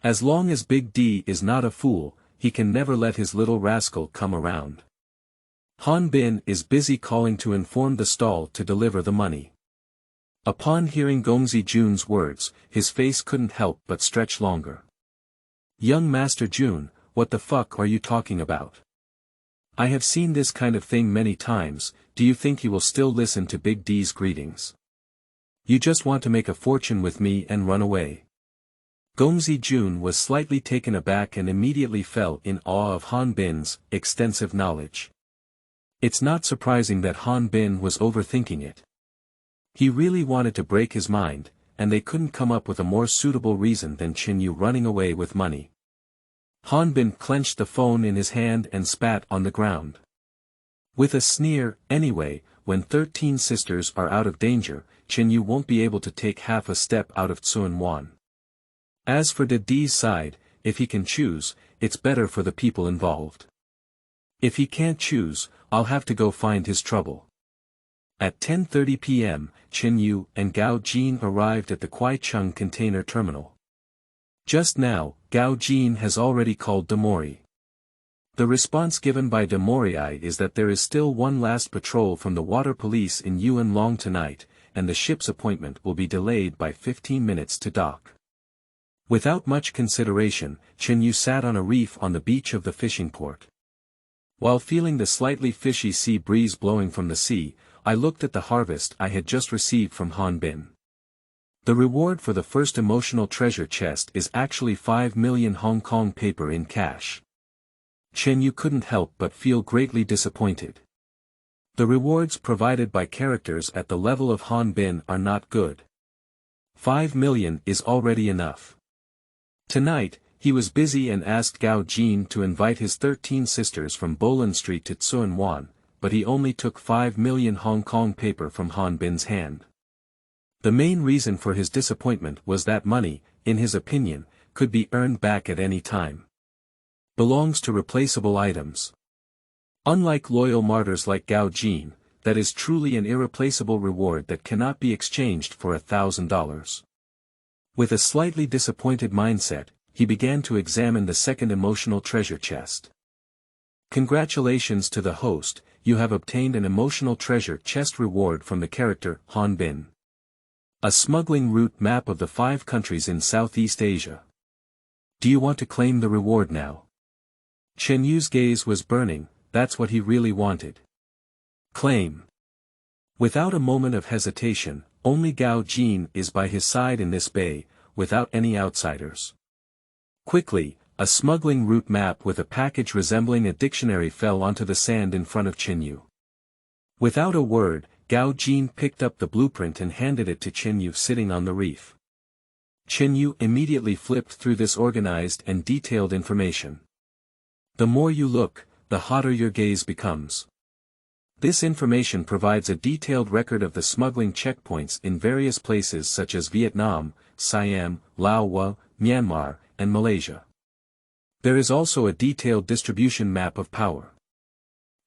As long as Big D is not a fool, he can never let his little rascal come around. Hanbin is busy calling to inform the stall to deliver the money. Upon hearing Gongzi Jun's words, his face couldn't help but stretch longer. Young Master Jun, what the fuck are you talking about? I have seen this kind of thing many times, do you think he will still listen to Big D's greetings? You just want to make a fortune with me and run away. Gongzi Jun was slightly taken aback and immediately fell in awe of Hanbin's extensive knowledge. It's not surprising that Hanbin was overthinking it. He really wanted to break his mind, and they couldn't come up with a more suitable reason than Chen Yu running away with money. Hanbin clenched the phone in his hand and spat on the ground. With a sneer, anyway, when 13 sisters are out of danger, Chen Yu won't be able to take half a step out of Tsuen Wan. As for Didi's side, if he can choose, it's better for the people involved. If he can't choose, I'll have to go find his trouble. At 10:30 p.m., Chen Yu and Gao Jin arrived at the Kwaicheng container terminal. Just now, Gao Jin has already called Damori. The response given by Damori is that there is still one last patrol from the water police in Yuan Long tonight, and the ship's appointment will be delayed by 15 minutes to dock. Without much consideration, Chen Yu sat on a reef on the beach of the fishing port. While feeling the slightly fishy sea breeze blowing from the sea, I looked at the harvest I had just received from Hanbin. The reward for the first emotional treasure chest is actually 5 million Hong Kong paper in cash. Chen Yu couldn't help but feel greatly disappointed. The rewards provided by characters at the level of Hanbin are not good. 5 million is already enough. Tonight, he was busy and asked Gao Jin to invite his 13 sisters from Bolan Street to Tsuen Wan, but he only took 5 million Hong Kong paper from Hanbin's hand. The main reason for his disappointment was that money, in his opinion, could be earned back at any time. Belongs to replaceable items. Unlike loyal martyrs like Gao Jin, that is truly an irreplaceable reward that cannot be exchanged for $1,000. With a slightly disappointed mindset, he began to examine the second emotional treasure chest. Congratulations to the host, you have obtained an emotional treasure chest reward from the character Hanbin. A smuggling route map of the 5 countries in Southeast Asia. Do you want to claim the reward now? Chen Yu's gaze was burning, that's what he really wanted. Claim. Without a moment of hesitation, only Gao Jin is by his side in this bay, without any outsiders. Quickly, a smuggling route map with a package resembling a dictionary fell onto the sand in front of Chen Yu. Without a word, Gao Jin picked up the blueprint and handed it to Chen Yu sitting on the reef. Chen Yu immediately flipped through this organized and detailed information. The more you look, the hotter your gaze becomes. This information provides a detailed record of the smuggling checkpoints in various places such as Vietnam, Siam, Laos, Myanmar, and Malaysia. There is also a detailed distribution map of power.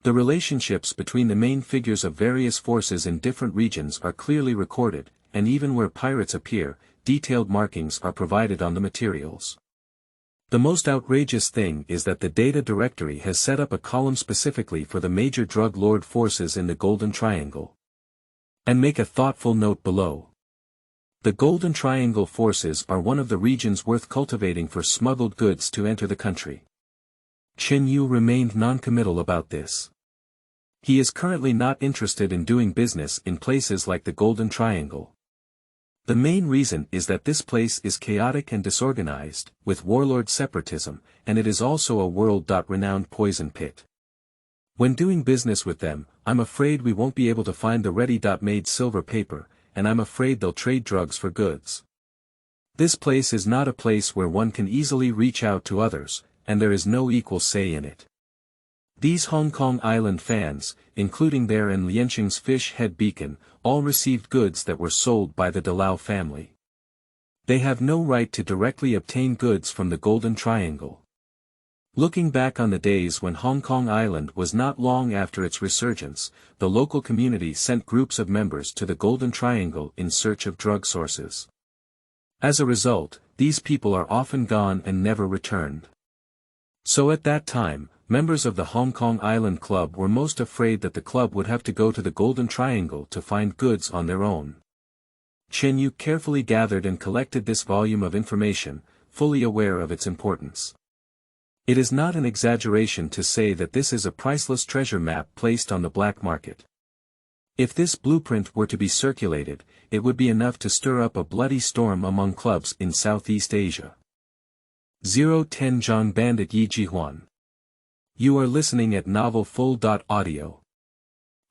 The relationships between the main figures of various forces in different regions are clearly recorded, and even where pirates appear, detailed markings are provided on the materials. The most outrageous thing is that the data directory has set up a column specifically for the major drug lord forces in the Golden Triangle. And make a thoughtful note below. The Golden Triangle forces are one of the regions worth cultivating for smuggled goods to enter the country. Chen Yu remained non-committal about this. He is currently not interested in doing business in places like the Golden Triangle. The main reason is that this place is chaotic and disorganized, with warlord separatism, and it is also a world-renowned poison pit. When doing business with them, I'm afraid we won't be able to find the ready-made silver paper, and I'm afraid they'll trade drugs for goods. This place is not a place where one can easily reach out to others, and there is no equal say in it. These Hong Kong Island fans, including their and Lianqing's fish head beacon, all received goods that were sold by the Dalao family. They have no right to directly obtain goods from the Golden Triangle. Looking back on the days when Hong Kong Island was not long after its resurgence, the local community sent groups of members to the Golden Triangle in search of drug sources. As a result, these people are often gone and never returned. So at that time, members of the Hong Kong Island Club were most afraid that the club would have to go to the Golden Triangle to find goods on their own. Chen Yu carefully gathered and collected this volume of information, fully aware of its importance. It is not an exaggeration to say that this is a priceless treasure map placed on the black market. If this blueprint were to be circulated, it would be enough to stir up a bloody storm among clubs in Southeast Asia. 010 Zhang Bandit Yi Jihuan. You are listening at Novel Full. Audio.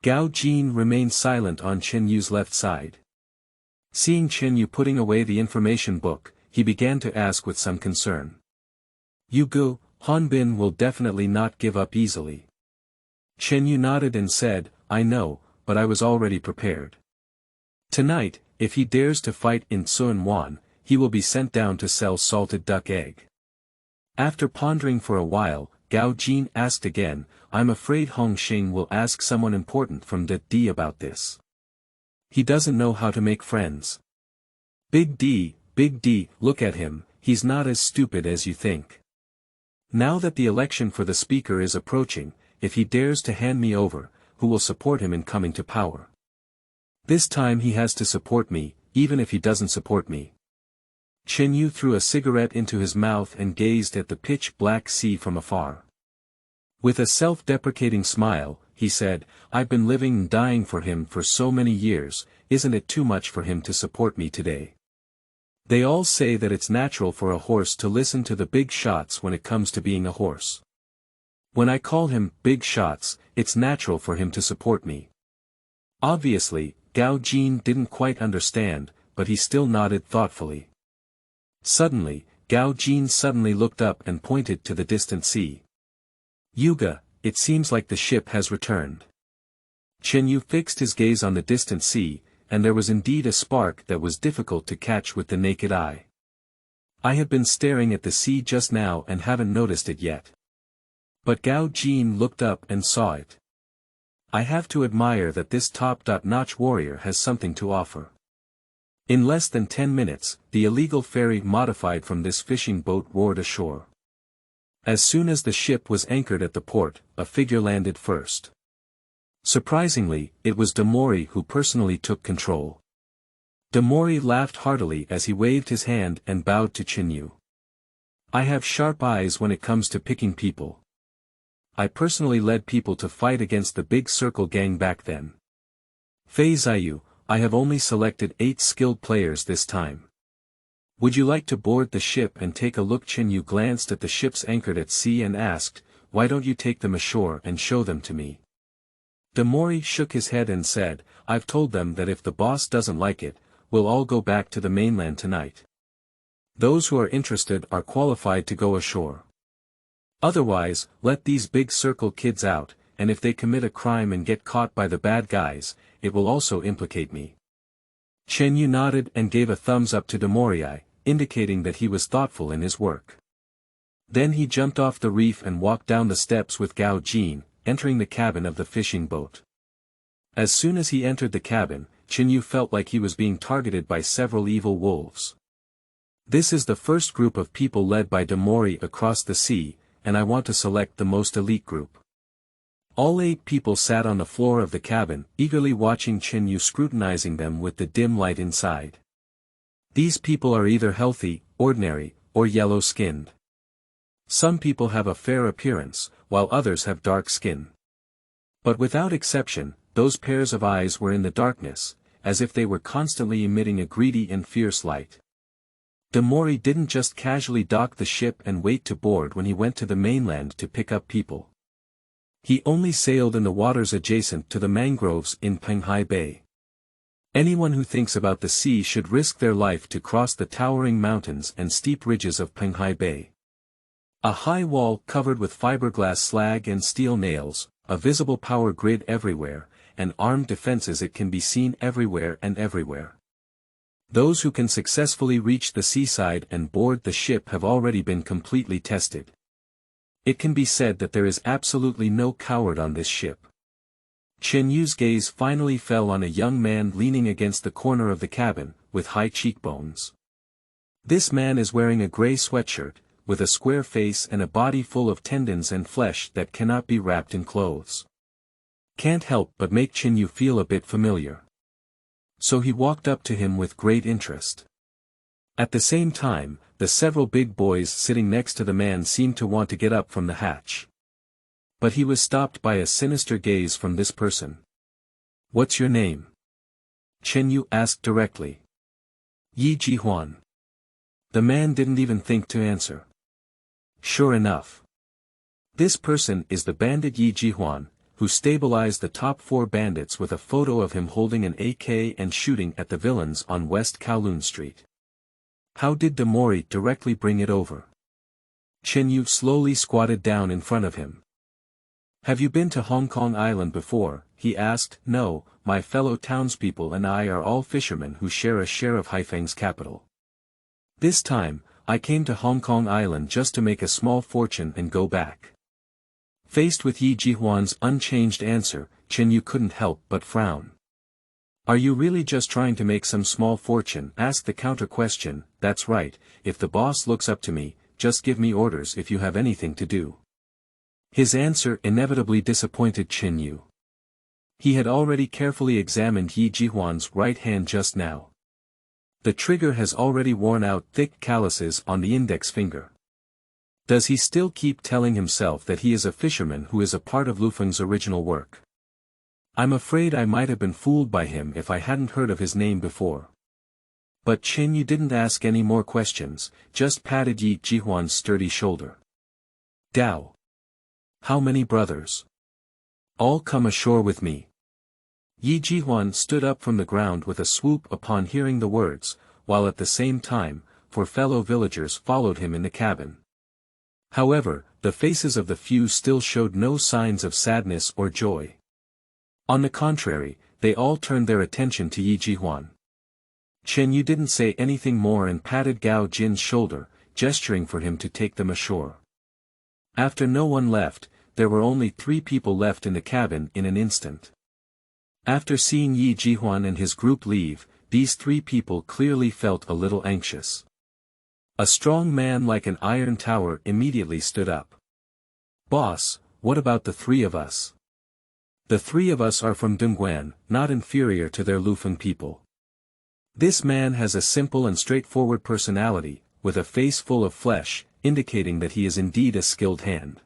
Gao Jin remained silent on Chen Yu's left side. Seeing Chen Yu putting away the information book, he began to ask with some concern. You go, Han Bin will definitely not give up easily. Chen Yu nodded and said, I know, but I was already prepared. Tonight, if he dares to fight in Sun Wan, he will be sent down to sell salted duck egg. After pondering for a while, Gao Jin asked again, I'm afraid Hong Xing will ask someone important from the D about this. He doesn't know how to make friends. Big D, look at him, he's not as stupid as you think. Now that the election for the speaker is approaching, if he dares to hand me over, who will support him in coming to power? This time he has to support me, even if he doesn't support me. Chen Yu threw a cigarette into his mouth and gazed at the pitch-black sea from afar. With a self-deprecating smile, he said, I've been living and dying for him for so many years, isn't it too much for him to support me today? They all say that it's natural for a horse to listen to the big shots when it comes to being a horse. When I call him big shots, it's natural for him to support me. Obviously, Gao Jin didn't quite understand, but he still nodded thoughtfully. Suddenly, Gao Jin suddenly looked up and pointed to the distant sea. Yuga, it seems like the ship has returned. Chen Yu fixed his gaze on the distant sea, and there was indeed a spark that was difficult to catch with the naked eye. I have been staring at the sea just now and haven't noticed it yet. But Gao Jin looked up and saw it. I have to admire that this top-notch warrior has something to offer. In less than 10 minutes, the illegal ferry modified from this fishing boat roared ashore. As soon as the ship was anchored at the port, a figure landed first. Surprisingly, it was Damori who personally took control. Damori laughed heartily as he waved his hand and bowed to Chen Yu. I have sharp eyes when it comes to picking people. I personally led people to fight against the Big Circle gang back then. Fei Ziyu, I have only selected 8 skilled players this time. Would you like to board the ship and take a look? Chen Yu glanced at the ships anchored at sea and asked, why don't you take them ashore and show them to me? Damori shook his head and said, I've told them that if the boss doesn't like it, we'll all go back to the mainland tonight. Those who are interested are qualified to go ashore. Otherwise, let these big circle kids out, and if they commit a crime and get caught by the bad guys, it will also implicate me. Chen Yu nodded and gave a thumbs up to Demori, indicating that he was thoughtful in his work. Then he jumped off the reef and walked down the steps with Gao Jin, entering the cabin of the fishing boat. As soon as he entered the cabin, Chen Yu felt like he was being targeted by several evil wolves. This is the first group of people led by Demori across the sea, and I want to select the most elite group. All 8 people sat on the floor of the cabin, eagerly watching Chen Yu scrutinizing them with the dim light inside. These people are either healthy, ordinary, or yellow-skinned. Some people have a fair appearance, while others have dark skin. But without exception, those pairs of eyes were in the darkness, as if they were constantly emitting a greedy and fierce light. Demori didn't just casually dock the ship and wait to board when he went to the mainland to pick up people. He only sailed in the waters adjacent to the mangroves in Penghai Bay. Anyone who thinks about the sea should risk their life to cross the towering mountains and steep ridges of Penghai Bay. A high wall covered with fiberglass slag and steel nails, a visible power grid everywhere, and armed defenses. It can be seen everywhere and everywhere. Those who can successfully reach the seaside and board the ship have already been completely tested. It can be said that there is absolutely no coward on this ship. Chen Yu's gaze finally fell on a young man leaning against the corner of the cabin, with high cheekbones. This man is wearing a gray sweatshirt, with a square face and a body full of tendons and flesh that cannot be wrapped in clothes. Can't help but make Chen Yu feel a bit familiar. So he walked up to him with great interest. At the same time, the several big boys sitting next to the man seemed to want to get up from the hatch. But he was stopped by a sinister gaze from this person. "What's your name?" Chen Yu asked directly. Jihuan. The man didn't even think to answer. Sure enough. This person is the bandit Jihuan, who stabilized the top 4 bandits with a photo of him holding an AK and shooting at the villains on West Kowloon Street. How did Demori directly bring it over? Chen Yu slowly squatted down in front of him. Have you been to Hong Kong Island before? He asked. No, my fellow townspeople and I are all fishermen who share a share of Haifeng's capital. This time, I came to Hong Kong Island just to make a small fortune and go back. Faced with Jihuan's unchanged answer, Chen Yu couldn't help but frown. Are you really just trying to make some small fortune? Asked the counter-question. That's right, if the boss looks up to me, just give me orders if you have anything to do. His answer inevitably disappointed Chen Yu. He had already carefully examined Jihuan's right hand just now. The trigger has already worn out thick calluses on the index finger. Does he still keep telling himself that he is a fisherman who is a part of Lu Feng's original work? I'm afraid I might have been fooled by him if I hadn't heard of his name before. But Chen Yu didn't ask any more questions, just patted Jihuan's sturdy shoulder. Dao. How many brothers? All come ashore with me. Jihuan stood up from the ground with a swoop upon hearing the words, while at the same time, 4 fellow villagers followed him in the cabin. However, the faces of the few still showed no signs of sadness or joy. On the contrary, they all turned their attention to Jihuan. Chen Yu didn't say anything more and patted Gao Jin's shoulder, gesturing for him to take them ashore. After no one left, there were only 3 people left in the cabin in an instant. After seeing Jihuan and his group leave, these 3 people clearly felt a little anxious. A strong man like an iron tower immediately stood up. Boss, what about the 3 of us? The 3 of us are from Dongguan, not inferior to their Lu Feng people. This man has a simple and straightforward personality, with a face full of flesh, indicating that he is indeed a skilled hand.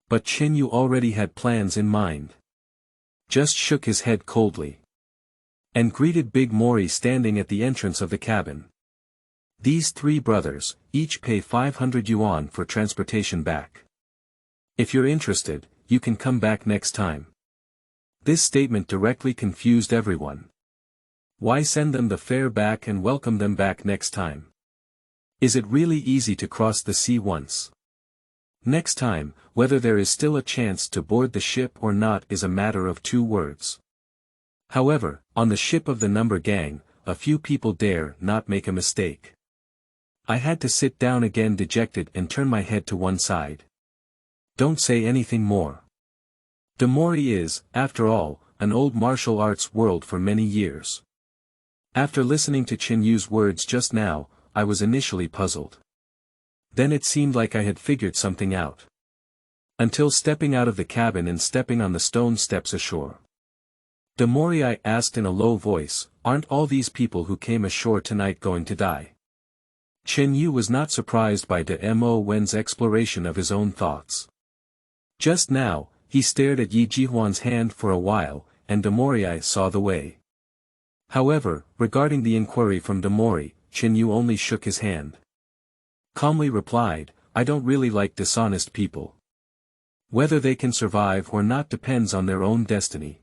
But Chen Yu already had plans in mind. Just shook his head coldly. And greeted Big Mori standing at the entrance of the cabin. These 3 brothers, each pay 500 yuan for transportation back. If you're interested, you can come back next time. This statement directly confused everyone. Why send them the fare back and welcome them back next time? Is it really easy to cross the sea once? Next time, whether there is still a chance to board the ship or not is a matter of 2 words. However, on the ship of the number gang, a few people dare not make a mistake. I had to sit down again dejected and turn my head to one side. Don't say anything more. Demori is, after all, an old martial arts world for many years. After listening to Chen Yu's words just now, I was initially puzzled. Then it seemed like I had figured something out. Until stepping out of the cabin and stepping on the stone steps ashore. Demori, I asked in a low voice, aren't all these people who came ashore tonight going to die? Chen Yu was not surprised by De Mo Wen's exploration of his own thoughts. Just now, he stared at Yi Jihuan's hand for a while, and Demori saw the way. However, regarding the inquiry from Demori, Chen Yu only shook his hand. Calmly replied, I don't really like dishonest people. Whether they can survive or not depends on their own destiny.